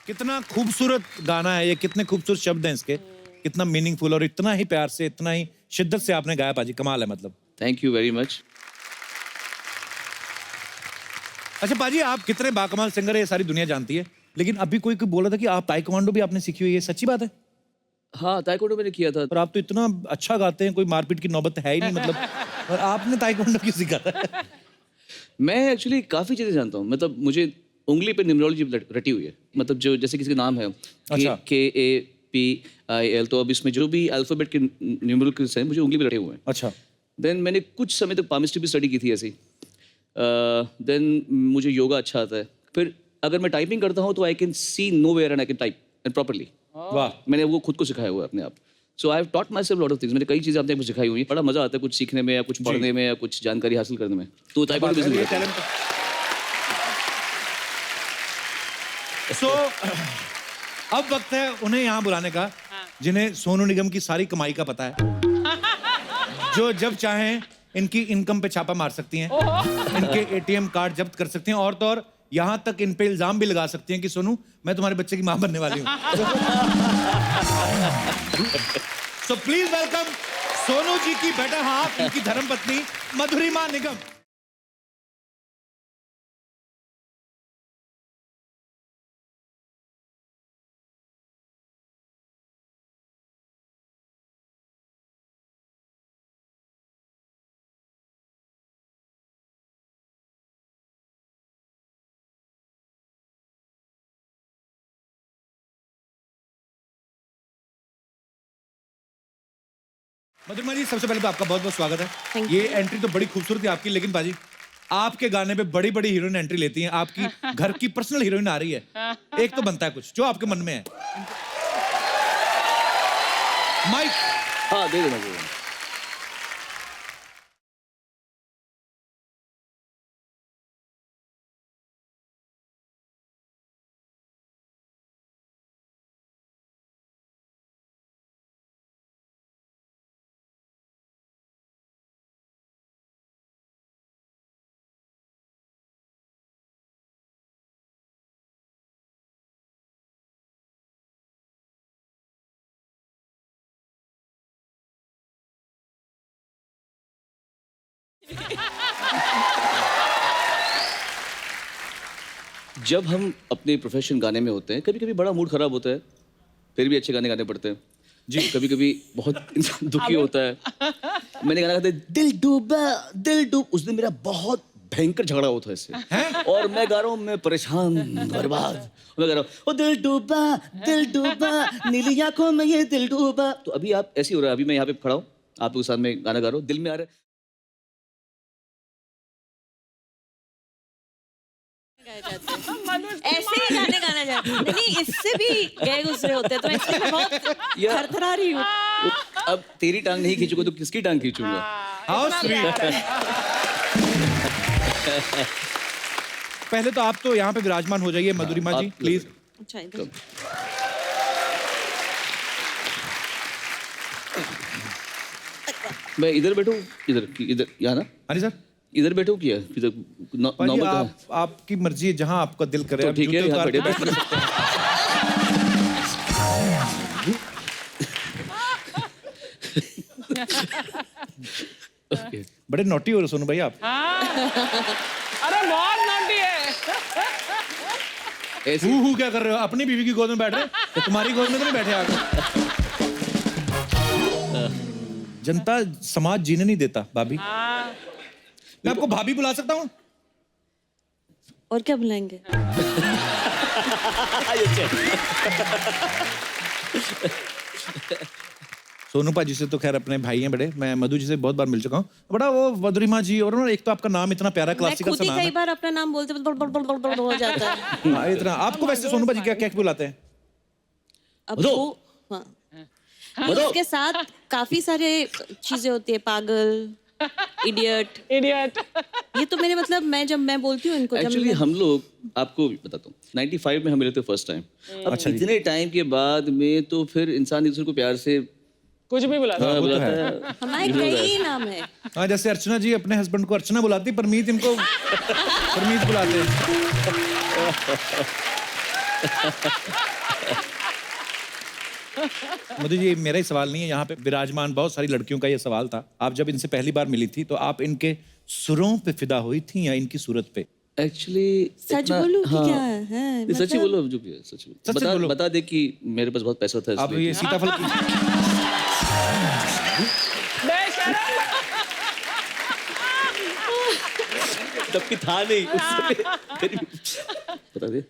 कितना खूबसूरत गाना है ये, कितने खूबसूरत शब्द हैं इसके, कितना मीनिंगफुल, और इतना ही प्यार से, इतना ही शिद्दत से आपने गाया पाजी। कमाल है मतलब। Thank you very much. अच्छा पाजी, आप कितने बाकमाल सिंगर है ये सारी दुनिया जानती है, लेकिन अभी कोई बोला था कि आप ताइक्वांडो भी आपने सीखी हुई है, सच्ची बात है? हाँ, ताइक्वांडो मैंने किया था। और आप तो इतना अच्छा गाते हैं, कोई मारपीट की नौबत है ही नहीं मतलब, और आपने ताइक्वांडो क्यों सीखा था? मैं एक्चुअली काफ़ी चीज़ें जानता हूँ, मतलब मुझे उंगली पे न्यूमरोलॉजी रटी हुई है, मतलब जो जैसे किसी का नाम है अच्छा। KAPIL, तो अब इसमें जो भी अल्फ़ाबेट के न्यूमरल्स हैं मुझे उंगली पे रटे हुए हैं। अच्छा। देन मैंने कुछ समय तक पामिस्ट्री भी स्टडी की थी ऐसी। देन मुझे योगा अच्छा आता है। फिर अगर मैं टाइपिंग करता हूँ तो I can see nowhere and I can type and properly. वाह। मैंने वो खुद को सिखाया हुआ है अपने आप। So I have taught myself lot of things. मैंने कई चीज़ें अपने आप को सिखाई हुई हैं। बड़ा मजा आता है कुछ सीखने में या कुछ पढ़ने में या कुछ जानकारी हासिल करने में। तो ताइक्वांडो भी सीखा है। सो अब वक्त है उन्हें यहाँ बुलाने का जिन्हें सोनू निगम की सारी कमाई का पता है, जो जब चाहें इनकी इनकम पे छापा मार सकती हैं, इनके एटीएम कार्ड जब्त कर सकती हैं, और तो और यहाँ तक इन पे इल्जाम भी लगा सकती हैं कि सोनू मैं तुम्हारे बच्चे की मां बनने वाली हूँ। So please welcome Sonu ji की बेटर हाफ, इनकी धर्मपत्नी मधुरिमा निगम। मधुरिमा जी, सबसे पहले तो आपका बहुत बहुत स्वागत है। ये एंट्री तो बड़ी खूबसूरत है आपकी, लेकिन बाजी आपके गाने पे बड़ी बड़ी हीरोइन एंट्री लेती हैं, आपकी घर की पर्सनल हीरोइन आ रही है, एक तो बनता है कुछ जो आपके मन में है। माइक। हाँ, दे देना, दे देना। जब हम अपने प्रोफेशन गाने में होते हैं, कभी कभी बड़ा मूड खराब होता है, फिर भी अच्छे गाने गाने पड़ते हैं जी। कभी कभी बहुत इंसान दुखी होता है। मैंने गाना गाते दिल डूबा दिल डूब, उस दिन मेरा बहुत भयंकर झगड़ा हुआ था इससे, और मैं गा रहा हूँ, मैं परेशान बर्बाद, मैं गा रहा हूँ ओ दिल डूबा नीली आंखों में ये दिल डूबा। तो अभी आप ऐसे हो रहा है, अभी मैं यहाँ पे खड़ा हूँ आप लोगों के साथ में गाना गा रहा हूँ, दिल में आ रहा है। ऐसे ही गाने गाना चाहती हूँ। नहीं, इससे भी गए गुजरे होते हैं, तो इसलिए मैं बहुत थरथरा रही हूँ। अब तेरी टांग नहीं खींचूंगा तो किसकी टांग खींचूंगा? How sweet. पहले तो आप तो यहाँ पे विराजमान हो जाइए मधुरिमा जी, प्लीज। अच्छा, इधर मैं इधर बैठूं, इधर इधर यहाँ ना? हाँ जी सर। इधर बैठो क्या? इधर भाई आपकी मर्जी है, जहाँ आपका दिल करे। तो ठीक है, यहाँ बैठे बैठ। बड़े नोटी हो रहे सोनू भाई आप। अरे बहुत नॉटी है। ऐसे हु क्या कर रहे हो? अपनी बीवी की गोद में बैठ रहे हो? तो तुम्हारी गोद में तो नहीं बैठे आप? जनता समाज जीने नहीं देता भाभी। मैं आपको भाभी बुला सकता हूँ? और क्या बुलाएंगे? सोनू पाजी से तो खैर अपने भाई हैं बड़े, मैं मधु जी से बहुत बार मिल चुका हूँ। बड़ा वो मधुरिमा जी, और ना एक तो आपका नाम इतना प्यारा क्लासिकल सा नाम है। कई बार अपना नाम बोलते हो जाता है। हाँ, इतना आपको वैसे सोनू पाजी क्या क्या बुलाते हैं? अब वो हाँ, इसके साथ काफी सारे चीजें होती है, पागल, इडियट। ये तो मेरे मतलब जब मैं बोलती हूँ इनको, एक्चुअली हम लोग, आपको बताता हूँ, 95 में हम मिले थे फर्स्ट टाइम। अब इतने टाइम के बाद में तो फिर इंसान दूसरे को प्यार से कुछ भी बुलाता हाँ, बुलाता है। हमारे कई नाम है। हाँ, जैसे अर्चना जी अपने हस्बैंड को अर्चना बुलाती, परमीत इनको परमीत बुलाते हैं। मधु जी, मेरा ही सवाल नहीं है, यहाँ पे विराजमान बहुत सारी लड़कियों का ये सवाल था। आप जब इनसे पहली बार मिली थी तो आप इनके सुरों पे फिदा हुई थी या इनकी सूरत पे? एक्चुअली सच बोलूं कि क्या है सच ही बोलो जो भी है सच सच बोलो। बता दे कि मेरे पास बहुत पैसा था अब इसलिए। ये सीताफल की जबकि था नहीं उस समय फिर भी। बता दे।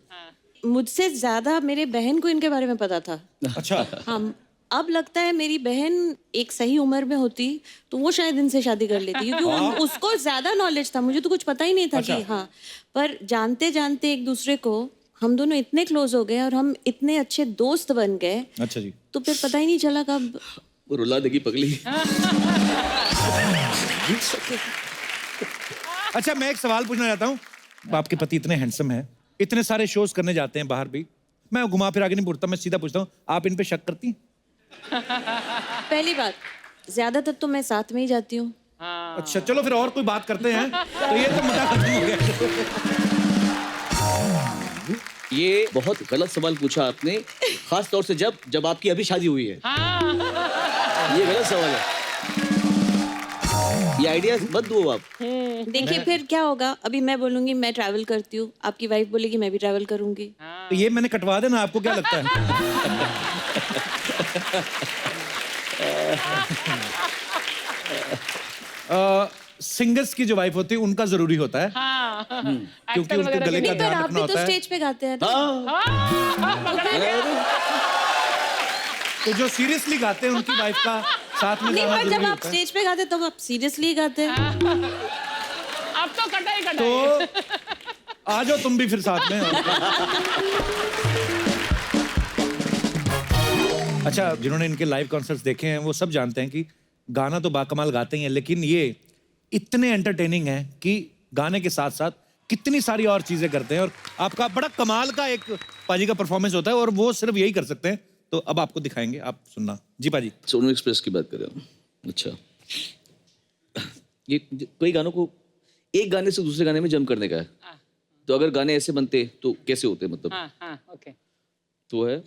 मुझसे ज्यादा मेरे बहन को इनके बारे में पता था। अच्छा हाँ, अब लगता है मेरी बहन एक सही उम्र में होती तो वो शायद इनसे शादी कर लेती, क्योंकि उसको ज्यादा नॉलेज था, मुझे तो कुछ पता ही नहीं था कि हाँ। पर जानते जानते एक दूसरे को हम दोनों इतने क्लोज हो गए और हम इतने अच्छे दोस्त बन गए, अच्छा जी। तो फिर पता ही नहीं चला कब। वो रुला देगी पगली। अच्छा, मैं एक सवाल पूछना चाहता हूँ। आपके पति इतने हैंडसम हैं, इतने सारे शोज करने जाते हैं बाहर भी, मैं घुमा फिर आगे नहीं पूछता, मैं सीधा पूछता हूँ, आप इन पे शक करती हैं? पहली बात, ज्यादातर तो मैं साथ में ही जाती हूँ। अच्छा चलो फिर और कोई बात करते हैं, तो ये तो मुद्दा खत्म हो गया। ये बहुत गलत सवाल पूछा आपने, खास तौर से जब आपकी अभी शादी हुई है। ये गलत सवाल है, ये आइडिया मत दो आप। देखिए फिर क्या होगा, अभी मैं बोलूंगी मैं ट्रैवल करती हूँ, आपकी वाइफ बोलेगी मैं भी ट्रैवल करूंगी। तो ये मैंने कटवा देना, आपको क्या लगता है? सिंगर्स की जो वाइफ होती है उनका जरूरी होता है, क्योंकि उनके गले का पर ध्यान आप रखना भी तो होता है। स्टेज पे गाते हैं ना। तो जो सीरियसली गाते हैं उनकी वाइफ का साथ में नहीं, गाना पर जब जरूरी आप होता है। स्टेज पे गाते हैं तब आप सीरियसली गाते हैं। अब तो कटाई तो आ जाओ तुम भी फिर साथ में। अच्छा, जिन्होंने इनके लाइव कॉन्सर्ट्स देखे हैं वो सब जानते हैं कि गाना तो बाकमाल गाते ही हैं, लेकिन ये इतने एंटरटेनिंग हैं कि गाने के साथ साथ कितनी सारी और चीजें करते हैं। और आपका बड़ा कमाल का एक पाजी का परफॉर्मेंस होता है और वो सिर्फ यही कर सकते हैं। तो अब आपको दिखाएंगे, आप सुनना जी। पाजी सोनू एक्सप्रेस की बात कर रहे हो? अच्छा, ये कई गानों को एक गाने से दूसरे गाने में जम करने का है, तो अगर गाने ऐसे बनते तो कैसे होते, मतलब ओके। तो है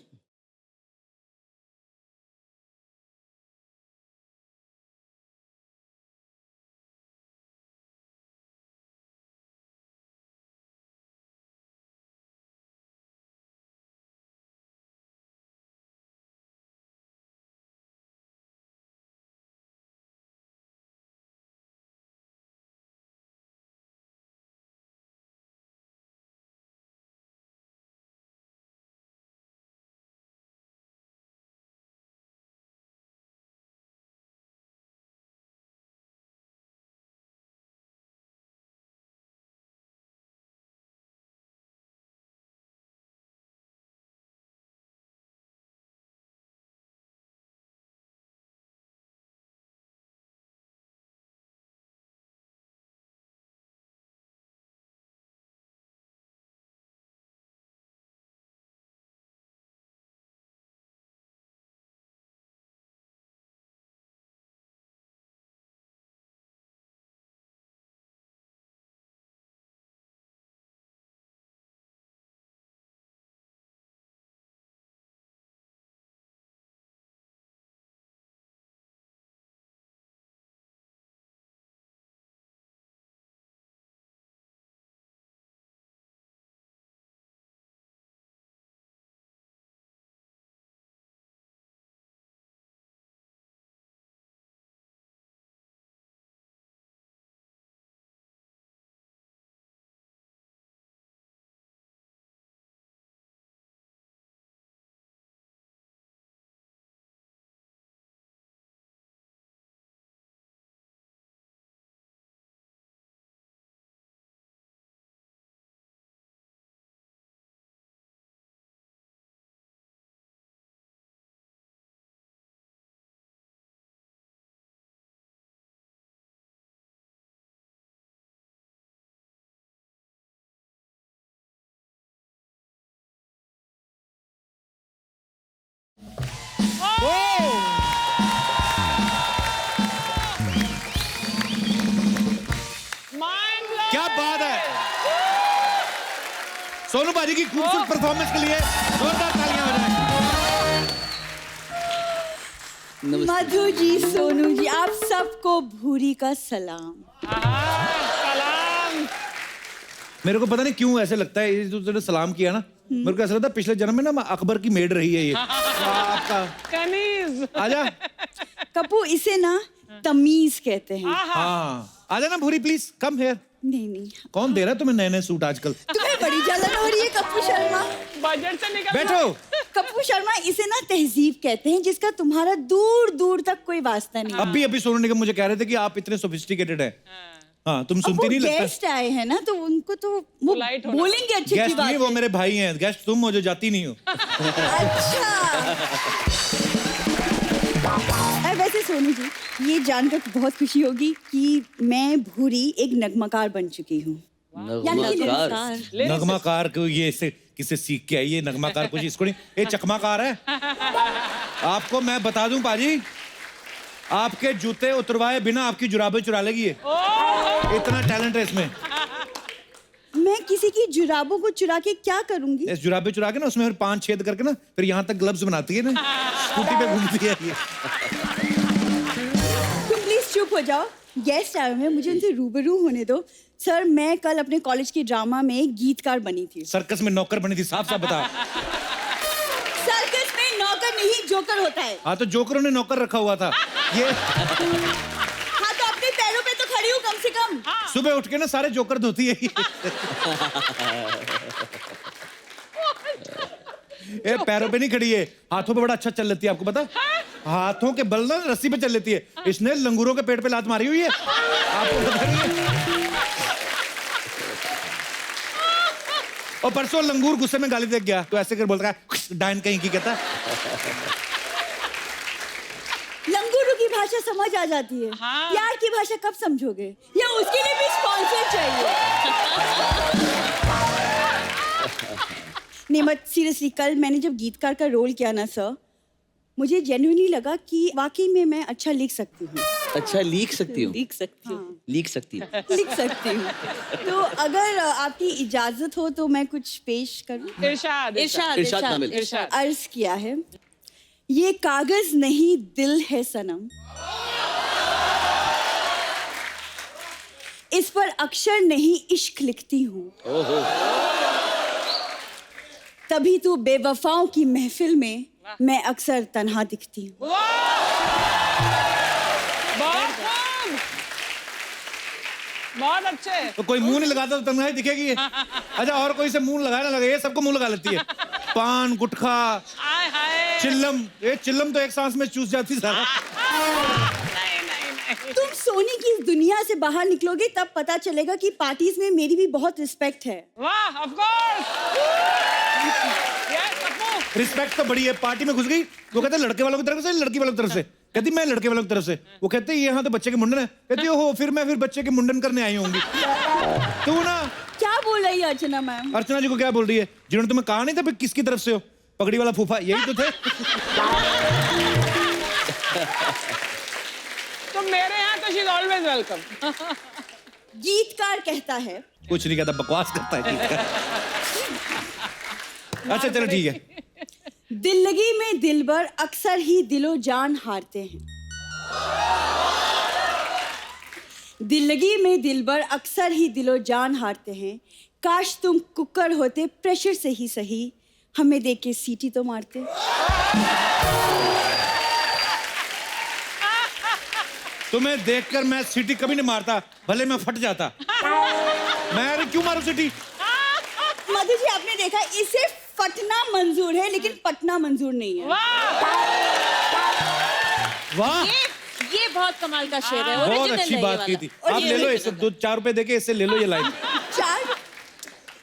क्या बात है। सोनू पाजी की खूबसूरत परफॉर्मेंस के लिए जोरदार तालियां हो जाए। मधु जी, सोनू जी, आप सबको भूरी का सलाम। सलाम। मेरे को पता नहीं क्यों ऐसे लगता है, ये जो तूने सलाम किया ना, मेरे को ऐसा लगता है पिछले जन्म में ना अकबर की मेड रही है ये। आपका कनीज। आजा। कप्पू, इसे ना तमीज कहते हैं। हाँ, आजा ना भूरी, प्लीज कम हियर। नहीं, कौन दे रहा है तुम्हें नए नए सूट आजकल? तुम्हें बड़ी जलन हो रही है कप्पू शर्मा। बजट से निकल बैठो। कप्पू शर्मा, इसे ना तहजीब कहते हैं, जिसका तुम्हारा दूर दूर तक कोई वास्ता नहीं। अभी सोनू निगम मुझे कह रहे थे कि आप इतने सोफिस्टिकेटेड हैं। हाँ, तुम सुनती नहीं लगता। गेस्ट आए हैं ना, तो उनको तो वो Polite होना। बोलेंगे अच्छी गेस्ट बात नहीं, वो मेरे भाई हैं। गेस्ट तुम हो जो जाती नहीं हो। अच्छा। वैसे सोनू जी, ये जानकर बहुत खुशी होगी कि मैं भूरी एक नगमाकार बन चुकी हूँ। नगमाकार। नगमाकार को ये से किसे सीख के आई? ये नगमाकार कुछ इसको नहीं, ये चकमाकार है। आपको मैं बता दूं पाजी, आपके जूते उतरवाए बिना आपकी जुराबें चुरा लेगी ये। इतना टैलेंट है इसमें। मैं किसी की जुराबों को चुरा के क्या करूंगी? इस जुराबें चुरा के ना उसमें फिर 5 छेद करके ना फिर यहाँ तक ग्लव्स बनाती है ना, स्कूटी पे घूमती है ये। तुम प्लीज चुप हो जाओ, गेस्ट आए हुए हैं, मुझे उनसे रूबरू होने दो। सर, मैं कल अपने कॉलेज के ड्रामा में गीतकार बनी थी। सर्कस में नौकर बनी थी, साफ साफ बता। सर्कस में नौकर नहीं जोकर होता है। हाँ, तो जोकरों ने नौकर रखा हुआ था ये। हाँ, तो अपने पैरों पे तो खड़ी हूँ कम से कम। सुबह उठ के ना सारे जोकर धोती है ये पैरों पे नहीं खड़ी है, हाथों पे बड़ा अच्छा चल लेती है। आपको पता? हाथों के बल ना रस्सी पे चल लेती है। इसने लंगूरों के पेट पे लात मारी हुई है, आपको पता नहीं है? और परसों लंगूर गुस्से में गाली देख गया तो ऐसे कर बोलता है डायन कहीं की, कहता लंगूरों की भाषा समझ आ जाती है। हाँ। प्यार की भाषा कब समझोगे? या उसके लिए भी स्पॉन्सर चाहिए? नहीं, मत सीरियसली, कल मैंने जब गीतकार का रोल किया ना सर, मुझे जेन्युइनली लगा कि वाकई में मैं अच्छा लिख सकती हूँ। अच्छा लिख सकती हूँ? लिख सकती हूँ। लिख सकती हूँ। लिख सकती हूँ। तो अगर आपकी इजाजत हो तो मैं कुछ पेश करूँ? इरशाद। इरशाद कामिल। इरशाद। अर्ज किया है, ये कागज नहीं दिल है सनम, इस पर अक्षर नहीं इश्क लिखती हूँ, तभी तो बेवफाओं की महफिल में मैं अक्सर तन्हा दिखती हूँ। बहुत अच्छे। तो कोई मुंह नहीं लगाता तो तन्हाई दिखेगी ये। अच्छा, और कोई से मुंह लगाए ना लगे, ये सबको मुंह लगा लेती है। पान, गुटखा, हाय हाय। चिल्लम, ये चिल्लम तो एक सांस में चूस जाती सारा। तुम सोनी की इस दुनिया से बाहर निकलोगे तब पता चलेगा कि पार्टीज में मेरी भी बहुत रिस्पेक्ट है। वाह, of course. Yes Kappu. Respect तो बड़ी है। पार्टी में घुस गई, वो कहते लड़के वालों की तरफ से, लड़की वालों की तरफ से। कहती मैं लड़के वालों की तरफ से। वो कहते यहाँ तो बच्चे के मुंडन है। कहती हो फिर मैं बच्चे के मुंडन करने आई होंगी। तू ना क्या बोल रही है अर्चना मैम? अर्चना जी को क्या बोल रही है? जिन्होंने तुम्हें कहा नहीं था फिर किसकी तरफ से हो? पगड़ी वाला फूफा यही तो थे। तो मेरे यहाँ तो शी इज ऑलवेज वेलकम। गीतकार कहता है, कुछ नहीं कहता, बकवास करता है। अच्छा चलो ठीक है। दिल्लगी में दिलबर अक्सर ही दिलो जान हारते हैं। दिल्लगी में दिलबर अक्सर ही दिलो जान हारते हैं। काश तुम कुकर होते, प्रेशर से ही सही हमें देख के सीटी तो मारते। तुम्हें देखकर मैं सीटी कभी नहीं मारता, भले मैं फट जाता। मैं अरे क्यों मारूं सीटी? मधु जी, आपने देखा, इसे फटना मंजूर है लेकिन पटना मंजूर नहीं है। वाह, ये बहुत कमाल का शेर है। बहुत original अच्छी है ये बात वाला। की थी। आप ले लो इसे, 2-4 रुपए देके इससे ले लो ये लाइन। 4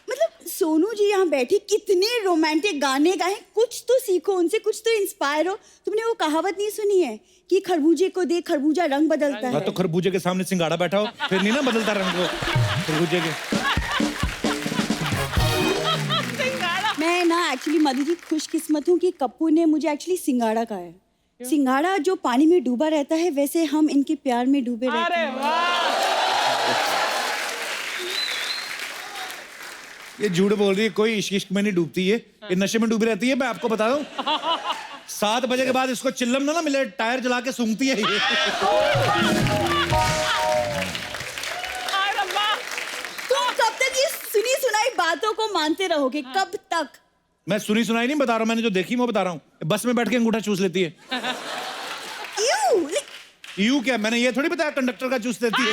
मतलब सोनू जी यहाँ बैठी कितने रोमांटिक गाने गाए, कुछ तो सीखो उनसे, कुछ तो इंस्पायर हो। तुमने वो कहावत नहीं सुनी है कि खरबूजे को देख खरबूजा रंग बदलता हाँ, है? तो खरबूजे के सामने सिंगाड़ा बैठा हो फिर नहीं ना बदलता रंग को खरबूजे के। मैं ना एक्चुअली मधु जी खुशकिस्मत हूँ कि कप्पू ने मुझे एक्चुअली सिंगाड़ा कहा है। सिंगाड़ा जो पानी में डूबा रहता है, वैसे हम इनके प्यार में डूबे रहते अरे हैं। वाह। ये झूठ बोल रही है, कोई इश्क में नहीं डूबती है, ये नशे में डूबी रहती है। मैं आपको बता दूं, 7 बजे के बाद इसको चिल्लम ना मिले, टायर जला के सूंघती है ये। तुम कब तक ये सुनी बातों को मानते रहोगे? कब तक? मैं सुनी सुनाई नहीं बता रहा हूँ, मैंने जो देखी मैं बता रहा हूँ। बस में बैठ के अंगूठा चूस लेती है। यू क्या? मैंने ये थोड़ी बताया कंडक्टर का चूस देती है।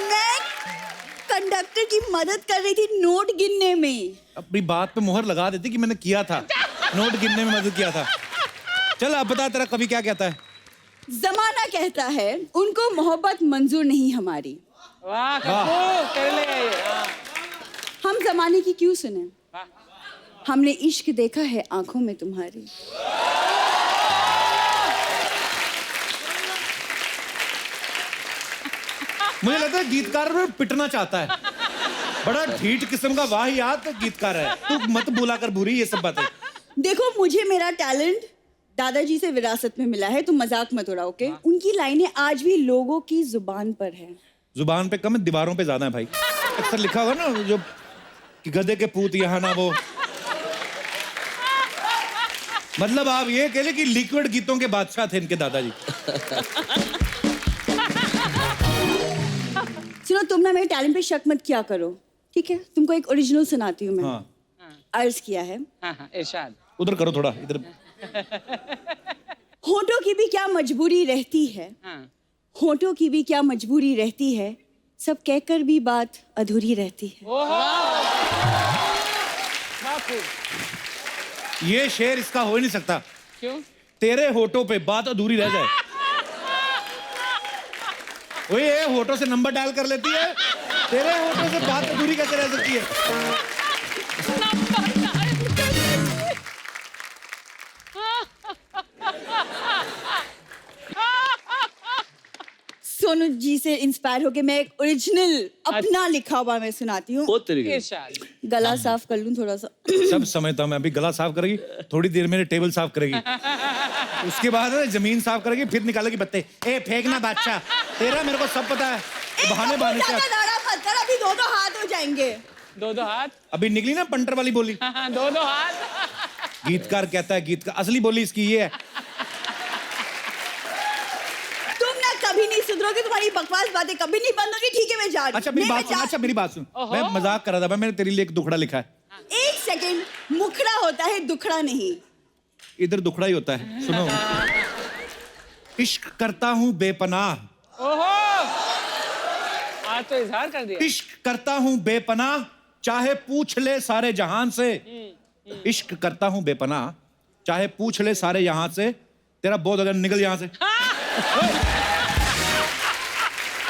मैं कंडक्टर की मदद कर रही थी नोट गिनने में। अपनी बात पे मुहर लगा देती कि मैंने किया था, नोट गिनने में मदद किया था। चल अब बता, तेरा कवि क्या कहता है? जमाना कहता है उनको मोहब्बत मंजूर नहीं हमारी। वाह कपूर, कर ले ये, हाँ। हम जमाने की क्यों सुने? हमने इश्क देखा है आंखों में तुम्हारी। मुझे लगता है गीतकार में पिटना चाहता है। बड़ा ढीठ किस्म का वाहियात गीतकार है। तू मत बोला कर बुरी ये सब बातें। देखो, मुझे मेरा टैलेंट दादाजी से विरासत में मिला है, तुम मजाक मत उड़ाओ, ओके? उनकी लाइनें आज भी लोगों की जुबान पर है। जुबान पे कम है, दीवारों पे ज्यादा है भाई। अक्सर लिखा हुआ ना जो कि गधे के पूत यहाँ ना वो। मतलब आप ये कह ले कि लिक्विड गीतों के बादशाह थे इनके दादाजी। सुनो, तुम ना मेरे टैलेंट पे शक मत किया करो, ठीक है? तुमको एक ओरिजिनल सुनाती हूँ मैं। हाँ अर्ज किया है। हाँ, इरशाद। उधर करो थोड़ा, इधर। होठों की भी क्या मजबूरी रहती है, होठों की भी क्या मजबूरी रहती है, सब कहकर भी बात अधूरी रहती है। ये शेर इसका हो ही नहीं सकता। क्यों? तेरे होठों पे बात अधूरी रह जाए। ओए ये होठों से नंबर डायल कर लेती है, तेरे होठों से बात अधूरी कैसे रह सकती है? सोनू जी से इंस्पायर होके मैं एक ओरिजिनल अपना लिखा हुआ मैं सुनाती हूँ। बहुत तरीके। इरशाद। गला साफ कर लूं थोड़ा सा। सब समझता हूँ मैं। अभी गला साफ करेगी, थोड़ी देर में टेबल साफ करेगी, उसके बाद जमीन साफ करेगी, फिर निकालेगी पत्ते। ए फेंकना बादशाह, तेरा मेरे को सब पता है। बहाने बहाने से मत कर, अभी दो हाथ हो जाएंगे। दो हाथ। अभी निकली ना पंटर वाली बोली। दो हाथ। गीतकार कहता है, गीत का असली बोली इसकी ये है। तुम ना कभी नहीं सुधरोगे, तुम्हारी बकवास बातें कभी नहीं बंद होगी, ठीक है? मैं जा रही हूँ। अच्छा मेरी बात सुन, अच्छा मेरी बात सुन। मैं मजाक कर रहा था, मैंने तेरे लिए एक दुखड़ा लिखा है। एक सेकंड, मुखड़ा होता है दुखड़ा नहीं। इधर दुखड़ा ही होता है, सुनो। इश्क करता हूँ बेपनाह, ओहो, आज तो इजहार कर दिया। इश्क करता हूँ बेपनाह, चाहे पूछ ले सारे जहान से। इश्क करता हूँ बेपनाह, चाहे पूछ ले सारे यहाँ से। तेरा बहुत अगर निकल यहाँ से।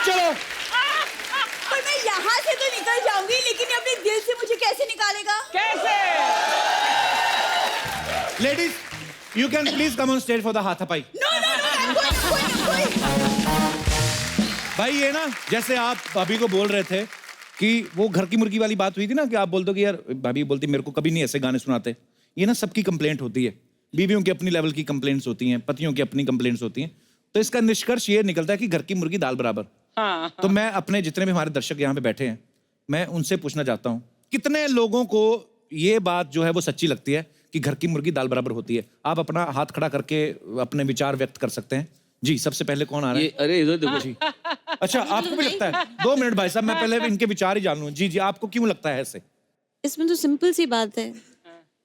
चलो। पर मैं यहाँ से तो निकल जाऊंगी, लेकिन अपने दिल से मुझे कैसे निकालेगा? कैसे? Ladies, you can please come on stage for the हाथापाई। नो कोई। भाई ये ना, जैसे आप भाभी को बोल रहे थे कि वो घर की मुर्गी वाली बात हुई थी ना, कि आप बोलते हो कि यार भाभी बोलती मेरे को कभी नहीं ऐसे गाने सुनाते। ये ना सबकी कंप्लेंट होती है। बीवियों की अपनी लेवल की कंप्लेंट्स होती हैं, पतियों की अपनी कंप्लेंट्स होती हैं। तो इसका निष्कर्ष ये निकलता है कि घर की मुर्गी दाल बराबर। हाँ। तो मैं अपने जितने भी हमारे दर्शक यहाँ पे बैठे हैं, मैं उनसे पूछना चाहता हूँ, कितने लोगों को ये बात जो है वो सच्ची लगती है कि घर की मुर्गी दाल बराबर होती है? आप अपना हाथ खड़ा करके अपने विचार व्यक्त कर सकते हैं। जी, सबसे पहले कौन आ रहा है? अरे इधर देखो जी। अच्छा, आपको भी लगता है? 2 मिनट भाई साहब, मैं पहले इनके विचार ही जान लूं। जी, आपको क्यों लगता है ऐसे? इसमें तो सिंपल सी बात है,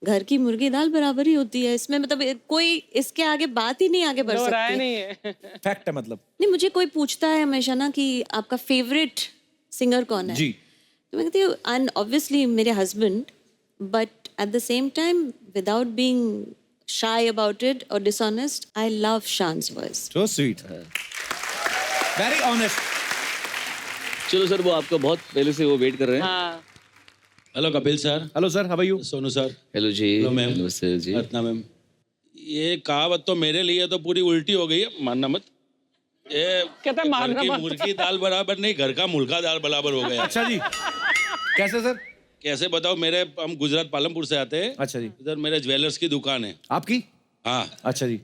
घर की मुर्गी दाल बराबर ही होती है। इसमें मतलब कोई इसके आगे बात ही नहीं आगे बढ़ दो राय सकती। नहीं है। फैक्ट है मतलब। नहीं, मुझे कोई पूछता है हमेशा ना कि आपका फेवरेट सिंगर कौन है, जी। तो मैं कहती हूँ एंड ऑब्वियसली मेरे husband, but at the same time without being shy about it और dishonest, I love Shaan's voice. So sweet, very honest. चलो सर, वो आपका बहुत पहले से वो वेट कर रहे हैं। हाँ। Hello Kapil sir. Hello sir, how are you? Sonu sir. Hello जी। Hello ma'am. हेलो सर जी। रत्ना मैम। ये कहावत तो मेरे लिए तो पूरी उल्टी हो गई है, मानना मत। ये कहता है मानना घर की मत। मुर्गी दाल बराबर नहीं, घर का मुल्का दाल बराबर हो गया। अच्छा जी, कैसे सर? कैसे बताओ, हम गुजरात पालमपुर से आते हैं। अच्छा जी। इधर मेरे ज्वेलर्स की दुकान है। आपकी? हाँ। अच्छा जी।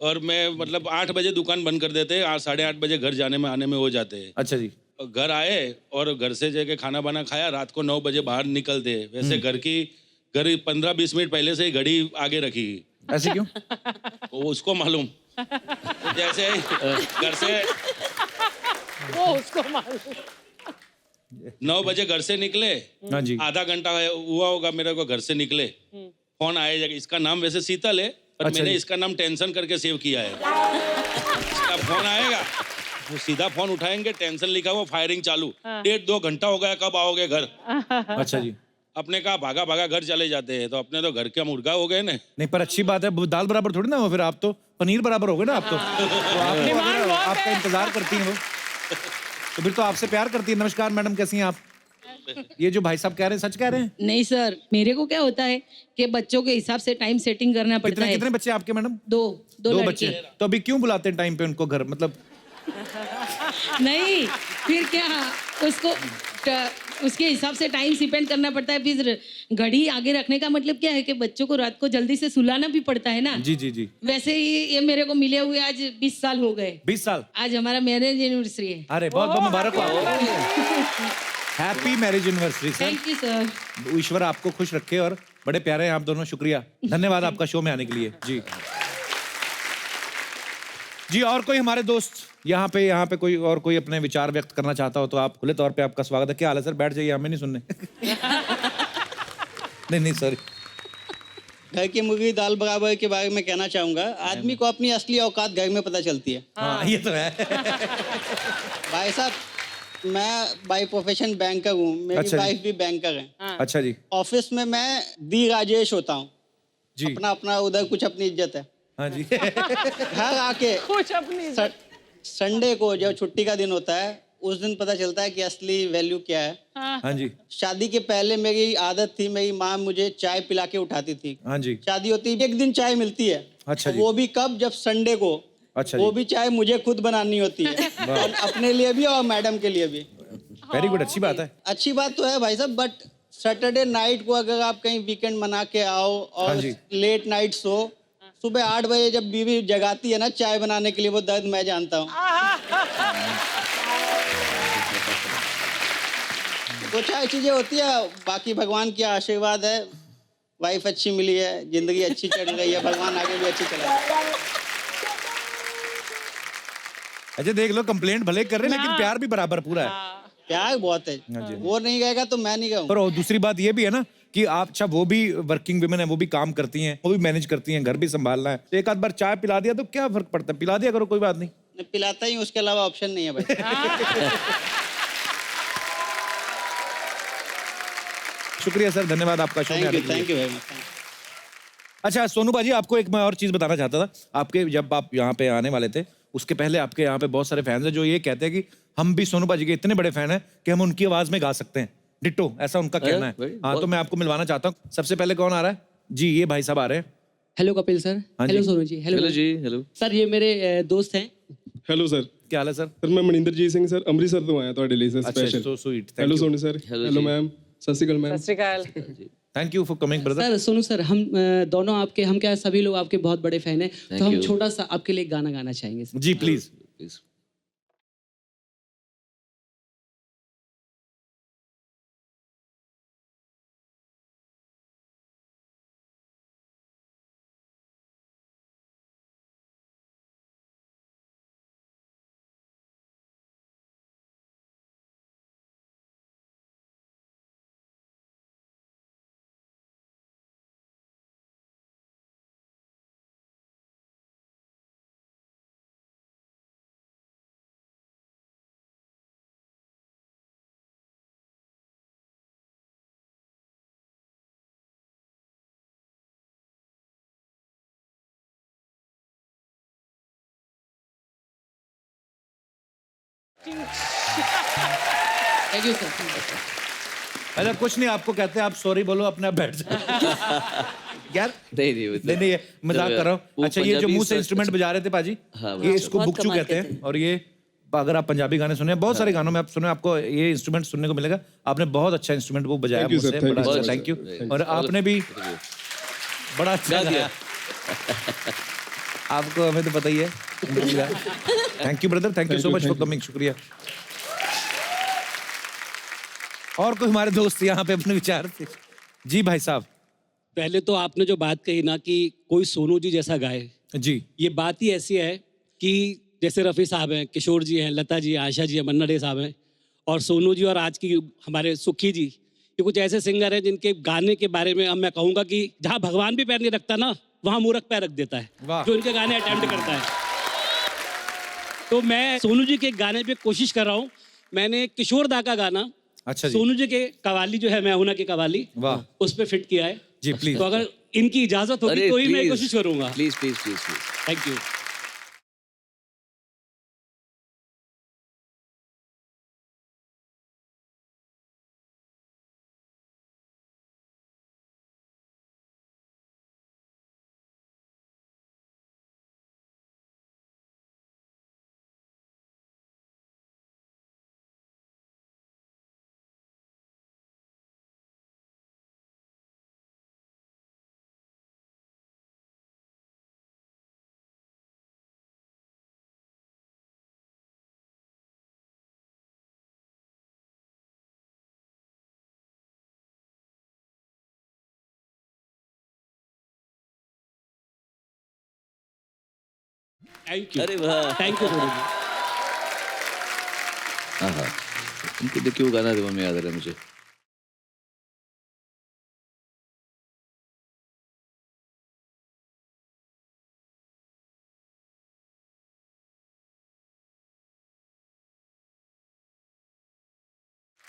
और मैं मतलब 8 बजे दुकान बंद कर देते हैं, 8-8:30 बजे घर जाने में आने में हो जाते हैं। अच्छा जी। और घर आए और घर से जाके खाना बाना खाया, रात को 9 बजे बाहर निकलते हैं। वैसे घर 15-20 मिनट पहले से ही घड़ी आगे रखी। ऐसे क्यों? वो उसको मालूम। जैसे घर से वो उसको मालूम। 9 बजे घर से निकले, हाँ जी। आधा घंटा हुआ होगा मेरे को घर से निकले, फोन आया। इसका नाम वैसे शीतल है, पर अच्छा मैंने जी। इसका नाम टेंशन करके सेव किया है। इसका फोन आएगा, वो सीधा फोन उठाएंगे, टेंशन लिखा हुआ, फायरिंग चालू। 1.5-2 घंटा हो गया, कब आओगे घर? अच्छा जी। अपने कहा भागा भागा घर चले जाते हैं, तो अपने तो घर के मुर्गा हो गए ना। नहीं पर अच्छी बात है, दाल बराबर थोड़ी ना हो, फिर आप तो पनीर बराबर हो गए ना आप तो आप डिमांड बहुत आपका है। इंतजार करती हैं वो, तो फिर तो आपसे प्यार करती है। नमस्कार मैडम, कैसी हैं आप? ये जो भाई साहब कह रहे हैं सच कह रहे हैं? नहीं सर, मेरे को क्या होता है कि बच्चों के हिसाब से टाइम सेटिंग करना पड़ता कितने है। कितने बच्चे आपके मैडम? दो दो लड़के। बच्चे। तो अभी क्यों बुलाते हैं टाइम पे उनको घर, मतलब? नहीं, फिर क्या उसको उसके हिसाब से टाइम स्पेंड करना पड़ता है। फिर घड़ी आगे रखने का मतलब क्या है कि बच्चों को रात को जल्दी से सुलाना भी पड़ता है ना। जी जी जी। वैसे ही ये मेरे को मिले हुए आज 20 साल हो गए। 20 साल? आज हमारा मैरिज एनिवर्सरी है। अरे बहुत बहुत मुबारक हो आपको, happy marriage anniversary sir. Thank you sir. ईश्वर आपको खुश रखे और बड़े प्यारे हैं आप दोनों। शुक्रिया, धन्यवाद आपका शो में आने के लिए। जी जी। और कोई हमारे दोस्त यहाँ पे कोई और कोई अपने विचार व्यक्त करना चाहता हो तो आप खुले तौर पे, आपका स्वागत है। क्या हाल है सर? बैठ जाइए, हमें नहीं सुनने। नहीं सॉरी। घर की मुर्गी दाल बराबर के बारे में कहना चाहूंगा। आदमी को अपनी असली औकात घर में पता चलती है। हाँ ये तो है। भाई साहब, मैं बाय प्रोफेशन बैंकर हूँ, मेरी अच्छा जी। वाइफ भी बैंकर है। अच्छा जी। ऑफिस में मैं दी राजेश होता हूँ जी। अपना अपना उधर कुछ अपनी इज्जत है। हाँ जी। घर आके कुछ अपनी संडे को जब छुट्टी का दिन होता है, उस दिन पता चलता है कि असली वैल्यू क्या है। हाँ जी। शादी के पहले मेरी आदत थी, मेरी माँ मुझे चाय पिला के उठाती थी। हाँ जी। शादी होती है, एक दिन चाय मिलती है। अच्छा जी। वो भी कब? जब संडे को। अच्छा वो जी। भी चाय मुझे खुद बनानी होती है, और अपने लिए भी और मैडम के लिए भी। वेरी गुड, अच्छी बात है। अच्छी बात तो है भाई साहब, बट सैटरडे नाइट को अगर आप कहीं वीकेंड मना के आओ हाँ और जी। लेट नाइट सो, सुबह 8 बजे जब बीवी जगाती है ना चाय बनाने के लिए, वो दर्द मैं जानता हूँ। तो चाय चीजें होती है, बाकी भगवान की आशीर्वाद है, वाइफ अच्छी मिली है, जिंदगी अच्छी चल रही है, भगवान आगे भी अच्छी चलाए। अच्छा देख लो, कंप्लेंट भले कर रहे हैं लेकिन प्यार भी बराबर पूरा है। प्यार बहुत है, हाँ जी। वो नहीं गएगा तो मैं नहीं गाऊंगा। पर और दूसरी बात ये भी है ना कि आप, अच्छा वो भी वर्किंग विमेन है, वो भी काम करती हैं, वो भी मैनेज करती हैं, घर भी संभालना है, तो एक आध बार चाय पिला दिया तो क्या फर्क पड़ता है? पिला दिया करो, कोई बात नहीं। मैं पिलाता ही हूँ, उसके अलावा ऑप्शन नहीं है भाई। शुक्रिया सर, धन्यवाद आपका शो में आने के लिए। Thank you very much. अच्छा सोनू बाजी, आपको एक मैं और चीज बताना चाहता था। आपके जब आप यहाँ पे आने वाले थे, उसके पहले आपके यहाँ पे बहुत सारे फैंस हैं जो ये कहते हैं कि हम भी सोनू बाजी के इतने बड़े फैन हैं कि हम उनकी आवाज में गा सकते हैं, डिट्टो, ऐसा उनका कहना है। हाँ, तो मैं आपको मिलवाना चाहता हूँ। सबसे पहले कौन आ रहा है? जी ये भाई साहब आ रहे हैं। Hello Kapil sir. हाँ हेलो जी। सोनू जी। हेलो जी। हेलो सर, ये मेरे दोस्त हैं। Hello sir. क्या हाल है सर? सर मैं मनिंदरजीत ਸਿੰਘ ਸਰ ਅੰਮ੍ਰਿਤਸਰ ਤੋਂ ਆਇਆ ਤੁਹਾਡੇ ਲਈ ਸਰ अच्छा, special. so sweet, thank hello you। Sonu sir. Hello hello जी। Ma'am, Sat Sri Akal ma'am. Sat Sri Akal. Thank you for coming brother. Sir Sonu sir, हम दोनों आपके, हम क्या सभी लोग आपके बहुत बड़े फैन हैं, तो हम you। छोटा सा आपके लिए गाना गाना चाहेंगे सर। जी please. Please. Thank you sir. अच्छा कुछ नहीं, आपको कहते हैं आप सॉरी बोलो, अपने आप बैठ जाओ। यार नहीं नहीं ये मजाक कर रहा हूँ। वो अच्छा ये जो पंजाबी मुंह से सर- इंस्ट्रूमेंट बजा रहे थे पाजी, हाँ, ये इसको बहुत बुकचू कमाल कहते कहते हैं। और ये अगर आप पंजाबी गाने सुने, बहुत सारे गानों में आप सुने, आपको ये इंस्ट्रूमेंट सुनने को मिलेगा। आपने बहुत अच्छा इंस्ट्रूमेंट वो बजाया Thank you, मुझसे, sir, thank बड़ा you, अच्छा, sir. Thank you. और आपने भी बड़ा अच्छा गाया। आपको हमें तो पता ही है। Thank you brother, thank you so much for coming, शुक्रिया। और कोई हमारे दोस्त यहाँ पे अपने विचार जी भाई साहब। पहले तो आपने जो बात कही ना कि कोई सोनू जी जैसा गाए, जी ये बात ही ऐसी है कि जैसे रफ़ी साहब हैं, किशोर जी हैं, लता जी, आशा जी हैं, मन्ना डे साहब हैं, और सोनू जी और आज की हमारे सुखी जी, ये कुछ ऐसे सिंगर हैं जिनके गाने के बारे में अब मैं कहूँगा कि जहाँ भगवान भी पैर नहीं रखता ना, वहाँ मूर्ख पैर रख देता है, जो इनके गाने अटेम्प्ट करता है। तो मैं सोनू जी के गाने पे कोशिश कर रहा हूँ। मैंने किशोर दा का गाना अच्छा जी। सोनू जी के कवाली जो है, मैं हूं ना की कवाली, वाह, उस पे फिट किया है जी प्लीज। तो अगर इनकी इजाजत होगी तो ही मैं कोशिश करूंगा। Please please please please. Thank you. Thank you. अरे वाह, थैंक यू सोनू जी। हाँ हाँ, इनको देखिए वो गाना दिमाग में याद आ रहा है मुझे।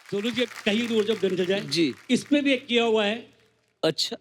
सोनू जी कहीं दूर जब दिन चल जाए जी, इसमें भी एक किया हुआ है। अच्छा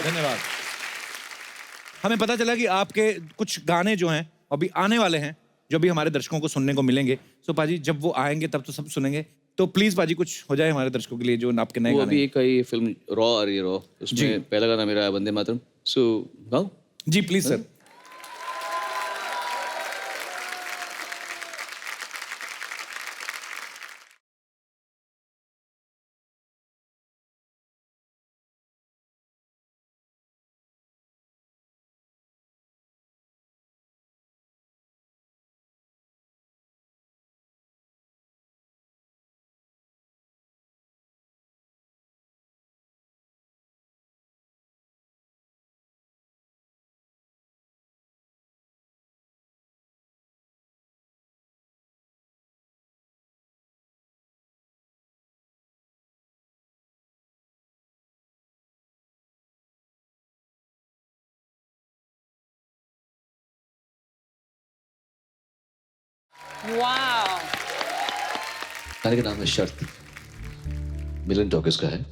धन्यवाद। हमें पता चला कि आपके कुछ गाने जो हैं अभी आने वाले हैं, जो भी हमारे दर्शकों को सुनने को मिलेंगे। सो पाजी जब वो आएंगे तब तो सब सुनेंगे, तो प्लीज पाजी कुछ हो जाए हमारे दर्शकों के लिए जो आपके नए वो गाने अभी एक ये फिल्म रॉ आ रही है, रॉ, उसमें पहला गाना मेरा है वंदे मातरम। सो गाओ जी प्लीज सर। वाह। गाने का नाम है शर्त, मिलन टॉकीज का है।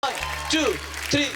2, 3.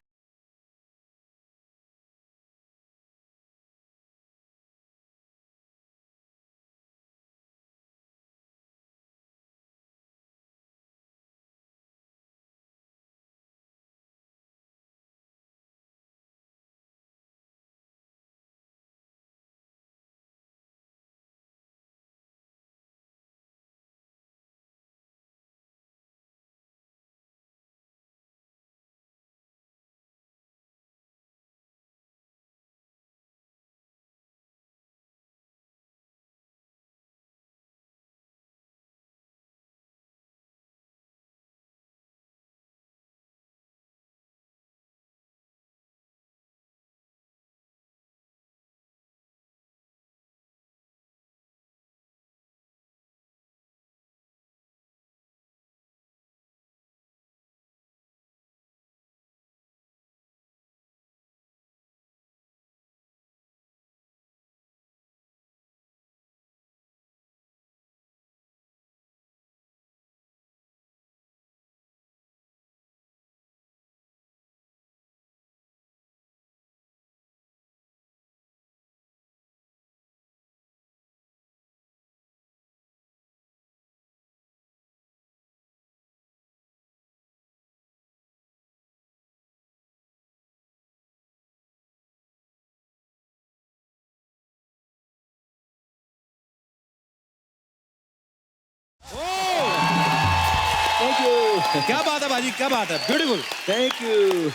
Thank you. क्या बात है बाजी, क्या बात है, ब्यूटीफुल। Thank you.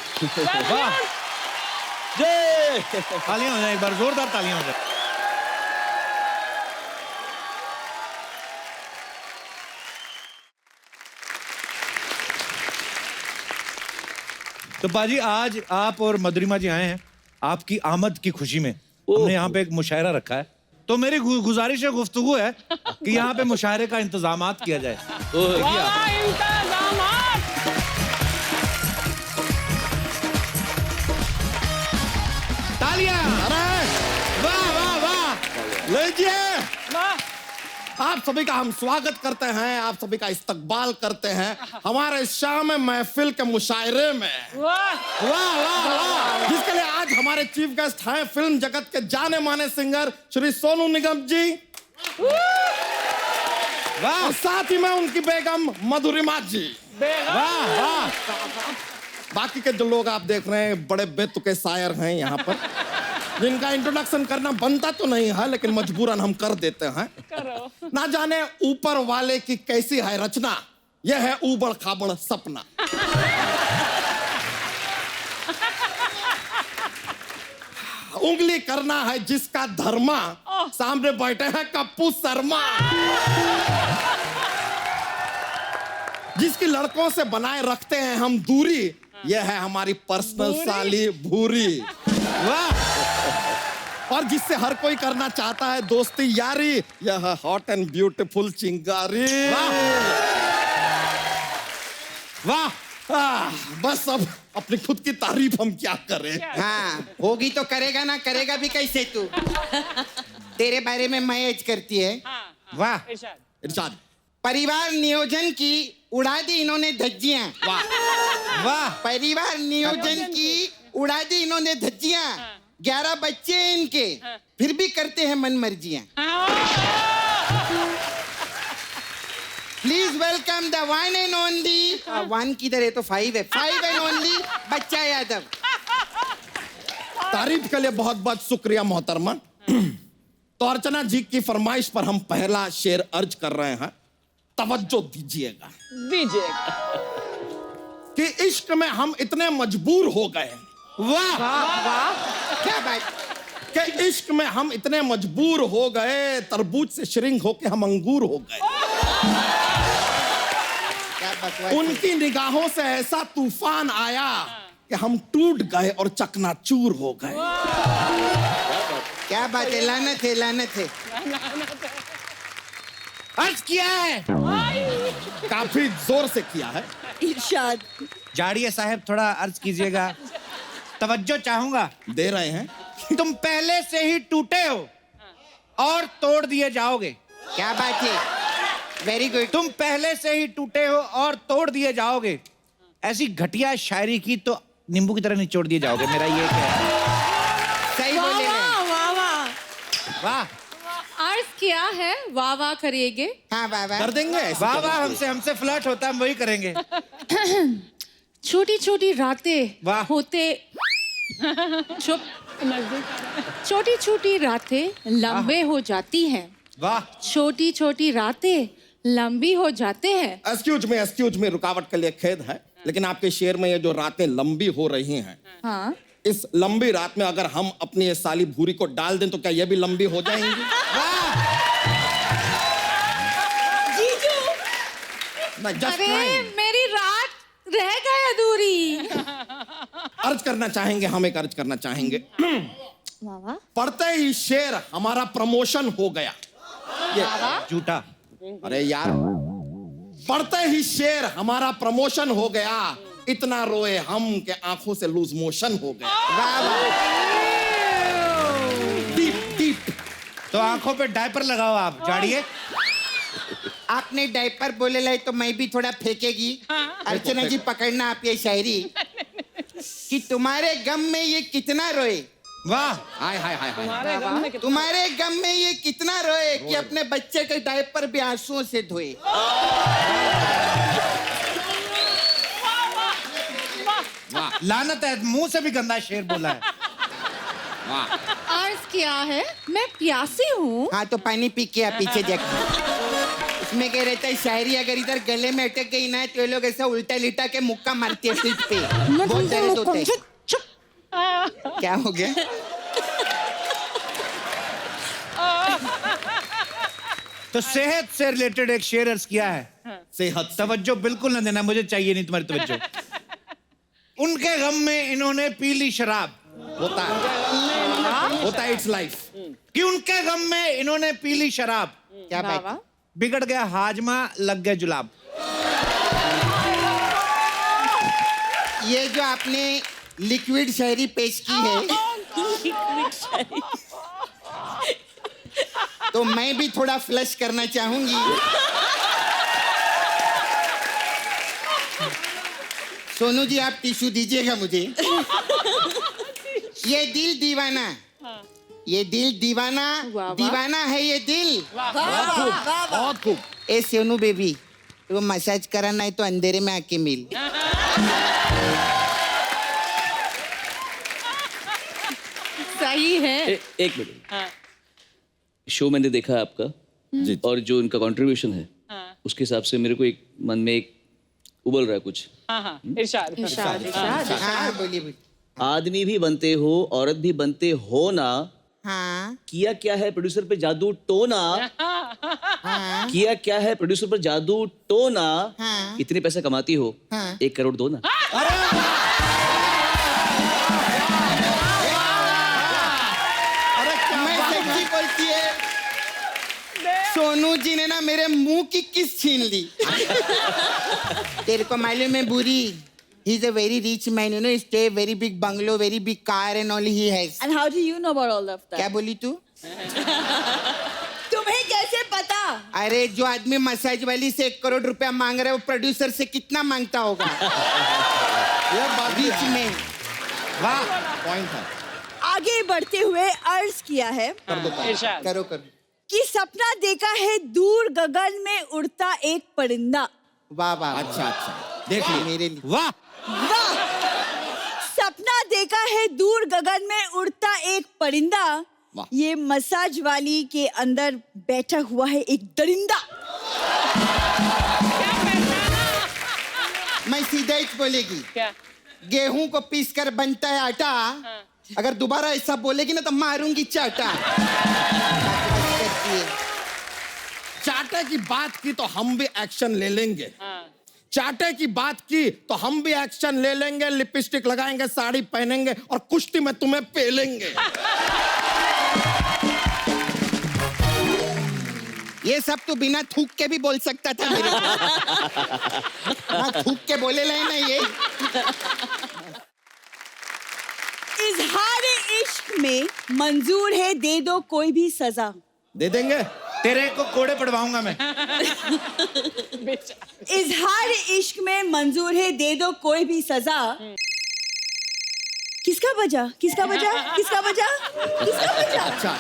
वाह, जय। तालियां हो जाए एक बार, जोरदार तालियां हो जाए। तो बाजी आज आप और मधुरिमा जी आए हैं आपकी आमद की खुशी में। हमने यहाँ पे एक मुशायरा रखा है, तो मेरी गुजारिश है, गुफ्तगू है कि यहाँ पे मुशायरे का इंतजामात किया जाए। तालियां। अरे वाह वाह वाह, लीजिए। आप सभी का हम स्वागत करते हैं, आप सभी का इस्तकबाल करते हैं हमारे शाम महफिल के मुशायरे में। वाह वाह वाह, जिसके लिए आज हमारे चीफ गेस्ट हैं फिल्म जगत के जाने माने सिंगर श्री सोनू निगम जी। वाह, और साथ ही में उनकी बेगम मधुरिमा जी। वाह वाह। बाकी के जो लोग आप देख रहे हैं बड़े बेतुके शायर हैं यहाँ पर, जिनका इंट्रोडक्शन करना बनता तो नहीं है लेकिन मजबूरन हम कर देते हैं। ना जाने ऊपर वाले की कैसी है रचना, यह है ऊबड़ खाबड़ सपना। उंगली करना है जिसका धर्मा, सामने बैठे हैं कप्पू शर्मा। जिसकी लड़कों से बनाए रखते हैं हम दूरी, यह है हमारी पर्सनल साली भूरी। वाह। और जिससे हर कोई करना चाहता है दोस्ती यारी, यह है हॉट एंड ब्यूटीफुल चिंगारी। वाह वाह। बस अब अपनी खुद की तारीफ हम क्या करें। हाँ, होगी तो करेगा ना, करेगा भी कैसे तू। तेरे बारे में मैं एज करती है। वाह इरशाद। परिवार नियोजन की उड़ा दी इन्होंने धज्जियां। वाह वाह। परिवार नियोजन की उड़ा दी इन्होंने धज्जियां। 11 बच्चे हैं इनके, फिर भी करते हैं मन मर्जियां। Please welcome the one and only, one किधर है तो 5 है, 5 एंड ओनली बच्चा यादव। तारीफ के लिए बहुत बहुत शुक्रिया मोहतरमा। तो अर्चना जी की फरमाइश पर हम पहला शेर अर्ज कर रहे हैं, तवज्जो दीजिएगा। कि इश्क में हम इतने मजबूर हो गए। वाह वाह, क्या बात। कि इश्क में हम इतने मजबूर हो गए, तरबूज से श्रिंक होके हम अंगूर हो गए। उनकी निगाहों से ऐसा तूफान आया कि हम टूट गए और चकनाचूर हो गए। क्या बात है, लानत है, लानत है। अर्ज किया है, काफी जोर से किया है। इरशाद। जाड़िया साहब थोड़ा अर्ज कीजिएगा, तवज्जो चाहूंगा। दे रहे हैं। तुम पहले से ही टूटे हो और तोड़ दिए जाओगे। क्या बात है, वेरी गुड। तुम पहले से ही टूटे हो और तोड़ दिए जाओगे। ऐसी घटिया शायरी की तो नींबू की तरह निचोड़ दिए जाओगे, मेरा ये कहना है। सही बोले रहे। वाह वाह वाह अर्ज किया है, वाह वाह करिएगे। हाँ वाह वाह कर देंगे ऐसे वाह कर वाह, देंगे। हमसे फ्लर्ट होता है, हम वही करेंगे। छोटी छोटी रातें वाह। होते चुप छोटी छोटी रातें लंबे हो जाती हैं। वाह छोटी छोटी रातें लंबी हो जाते हैं। एक्सक्यूज में रुकावट के लिए खेद है, लेकिन आपके शेर में ये जो रातें लंबी हो रही हैं, हाँ इस लंबी रात में अगर हम अपनी ये साली भूरी को डाल दें तो क्या ये भी लंबी हो जाएंगी? जीजू जस्ट अरे मेरी रात रह गई अधूरी। अर्ज करना चाहेंगे, हम एक अर्ज करना चाहेंगे। वाह वाह पढ़ते ही शेर हमारा प्रमोशन हो गया। ये झूठा। अरे यार, पढ़ते ही शेर हमारा प्रमोशन हो गया, इतना रोए हम के आंखों से लूज मोशन हो गया। Deep deep. तो आंखों पे डायपर लगाओ आप, झाड़िए। आपने डायपर बोले लाई तो मैं भी थोड़ा फेंकेगी। अर्चना जी पकड़ना आप ये शायरी कि तुम्हारे गम में ये कितना रोए। वाह हाय हाय हाय हाय। तुम्हारे गम में ये कितना रोए कि अपने बच्चे के डायपर भी आंसुओं से धोए। लानत है, मुंह से भी गंदा शेर बोला है। अर्ज किया है, मैं प्यासी हूँ। हाँ तो पानी पी के आप पीछे देखो। उसमें क्या रहता है, शायरी अगर इधर गले में अटक गई ना तो ये लोग ऐसा उल्टा लिटा के मुक्का मारती है पीठ पे। बहुत दर्द होता है। क्या हो गया? तो सेहत से रिलेटेड एक शेर अर्ज किया है। सेहत तवज्जो बिल्कुल ना देना, मुझे चाहिए नहीं तुम्हारी तवज्जो। उनके गम में इन्होंने पी ली शराब। होता है, इट्स लाइफ। कि उनके गम में इन्होंने पी ली शराब। क्या बात? बिगड़ गया हाजमा, लग गए जुलाब। ये जो आपने लिक्विड शायरी पेश की है तो मैं भी थोड़ा फ्लश करना चाहूंगी। सोनू जी आप टिश्यू दीजिएगा मुझे। ये दिल दीवाना, ये दिल दीवाना, दीवाना है ये दिल। बहुत खूब। ए सोनू बेबी, तो मसाज कराना है तो अंधेरे में आके मिल। सही है। एक मिनट। शो मैंने देखा है आपका, और जो इनका कंट्रीब्यूशन है उसके हिसाब से मेरे को एक मन में एक उबल रहा है कुछ। इरशाद हाँ बोलिए बोलिए। आदमी भी बनते हो, औरत भी बनते हो ना। हाँ किया क्या है प्रोड्यूसर पे जादू टोना। किया क्या है प्रोड्यूसर पर जादू टोना। इतने पैसे कमाती हो, 1 करोड़ दो ना। मैं सच्ची बोलती है, सोनू जी ने ना मेरे मुंह की किस छीन ली। तेरे को मालूम है बुरी, he is a very rich man, you know, he stay very big bungalow, very big car and all he has. And how do you know about all of that? क्या बोली तू? तुम्हें कैसे पता? अरे जो आदमी मसाज वाली से 1 करोड़ रुपया मांग रहा है वो प्रोड्यूसर से कितना मांगता होगा? ये रिच मैन। वाह, पॉइंट है। आगे बढ़ते हुए अर्ज किया है। करो करो। कि सपना देखा है दूर गगन में उड़ता एक परिंदा। वाह वाह। अच्छा देख ली मेरे लिए। वाह वाह। सपना देखा है दूर गगन में उड़ता एक परिंदा, ये मसाज वाली के अंदर बैठा हुआ है एक दरिंदा। मैं सीधा ही बोलेगी, गेहूं को पीस कर बनता है आटा, अगर दोबारा ऐसा बोलेगी ना तो मारूंगी चाटा। चाटे की बात की तो हम भी एक्शन ले लेंगे। चाटे की बात की तो हम भी एक्शन ले लेंगे, लिपस्टिक लगाएंगे, साड़ी पहनेंगे और कुश्ती में तुम्हें पेलेंगे। ये सब तो बिना थूक के भी बोल सकता था मेरे को। हाँ, थूक के बोले ले ना ये। इजहार इश्क में मंजूर है दे दो कोई भी सजा। दे देंगे। तेरे को कोड़े पड़वाऊंगा मैं। इजहार इश्क में मंजूर है, दे दो कोई भी सजा। किसका बजा? किसका बजा? किसका बजा? किसका बजा? अच्छा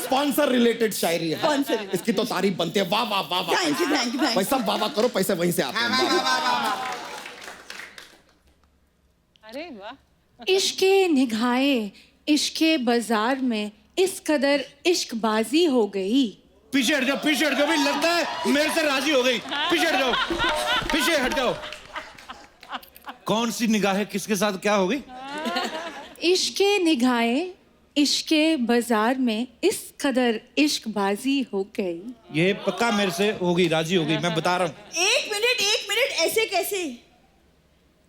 स्पॉन्सर रिलेटेड शायरी है। Sponsor। इसकी तो तारीफ बनती है। वाह वाह वाह वाह। Thank you thank you thank भाई सब वाह वाह करो, पैसे वहीं से आते हैं। अरे वाह। इश्के निगाहे इश्के बाजार में इस कदर इश्कबाजी हो गई। पीछे हट जाओ, पीछे हट जाओ, भाई लगता है मेरे से राजी हो गई। पीछे हट जाओ, पीछे हट जाओ। कौन सी निगाहें किसके साथ क्या हो गई? इश्के निगाहे इश्के बाजार में इस कदर इश्कबाजी हो गई। ये पक्का मेरे से होगी, राजी होगी, मैं बता रहा हूँ। एक मिनट, ऐसे कैसे?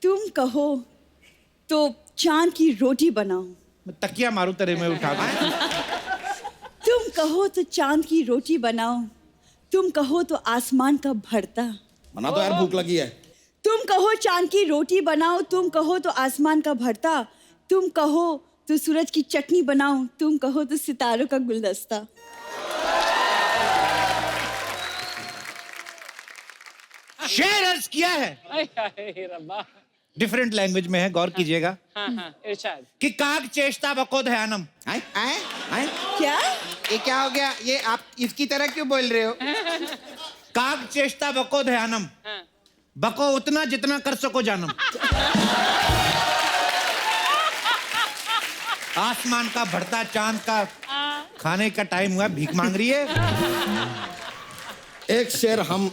तुम कहो तो चांद की रोटी बनाओ। मैं तकिया मारूं तेरे में उठा के। तुम कहो तो चांद की रोटी बनाओ, तुम कहो तो आसमान का भरता। बना तो यार, भूख लगी है। तुम कहो चांद की रोटी बनाओ, तुम कहो तो आसमान का भरता, तुम कहो तो सूरज की चटनी बनाओ, तुम कहो तो सितारों का गुलदस्ता। शेर अर्ज किया है, डिफरेंट लैंग्वेज में है, गौर कीजिएगा। इरशाद कि काक चेष्टा बको ध्यानम। क्या? ये क्या हो गया? ये आप इसकी तरह क्यों बोल रहे हो? काक चेष्टा बको ध्यानम, बको उतना जितना कर सको जानम। आसमान का भरता चांद का खाने का टाइम हुआ, भीख मांग रही है। एक शेर हम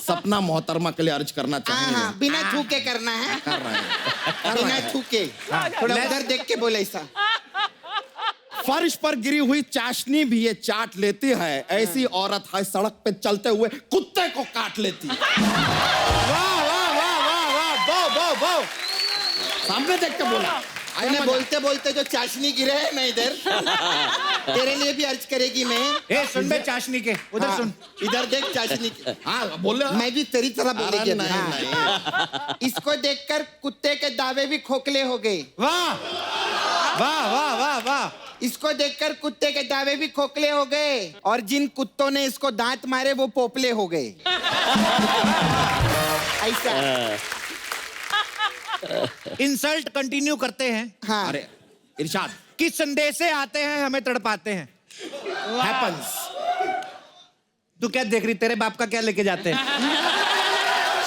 सपना मोहतरमा के लिए अर्ज करना चाहेंगे। हाँ, बिना थूके करना है। कर रहे हैं। बिना थूके। थोड़ा उधर देख के बोले ऐसा। फर्श पर गिरी हुई चाशनी भी ये चाट लेती है, ऐसी औरत है सड़क पे चलते हुए कुत्ते को काट लेती है। वाह वाह वाह वाह वाह, बो बो बो। सामने देख के बोला। मैंने बोलते बोलते जो चाशनी गिरे है मैं इधर तेरे लिए भी अर्ज करेगी मैं। ए सुन बे चाशनी के, उधर सुन। इधर देख चाशनी के। हाँ बोले। मैं भी तेरी तरह बोलेगी। नहीं। इसको देखकर कुत्ते के दावे भी खोखले हो गए। वाह वाह वाह वाह वाह। इसको देखकर कुत्ते के दावे भी खोखले हो गए, और जिन कुत्तों ने इसको दांत मारे वो पोपले हो गए। ऐसा इंसल्ट कंटिन्यू करते हैं। हाँ। अरे इरशाद। कि संदेशे आते हैं हमें तड़पाते हैं। हैपेंस। तू क्या देख रही, तेरे बाप का क्या लेके जाते हैं?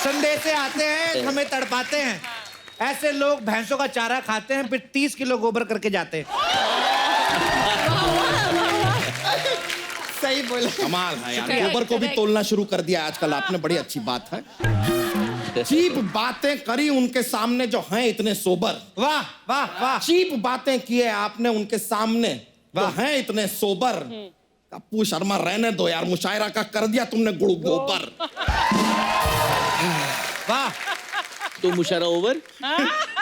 संदेशे आते हैं हमें तड़पाते हैं, ऐसे लोग भैंसों का चारा खाते हैं, फिर 30 किलो गोबर करके जाते हैं। सही बोला। कमाल है यार, गोबर को भी तोलना शुरू कर दिया आजकल आपने, बड़ी अच्छी बात है। चीप बातें करी उनके सामने जो हैं इतने सोबर। वाह वाह वाह। चीप बातें किए आपने उनके सामने जो हैं इतने सोबर। कप्पू शर्मा रहने दो यार, मुशायरा का कर दिया तुमने गुड़ गोबर। वाह। तो मुशायरा ओवर।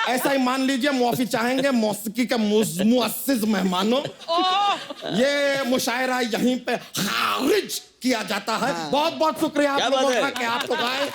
ऐसा ही मान लीजिए, मुआफी चाहेंगे मौसीकी के मुअस्सिस मेहमानों, ये मुशायरा यहीं पे खारिज किया जाता है। बहुत बहुत शुक्रिया आप लोगों का कि आप लोग आए।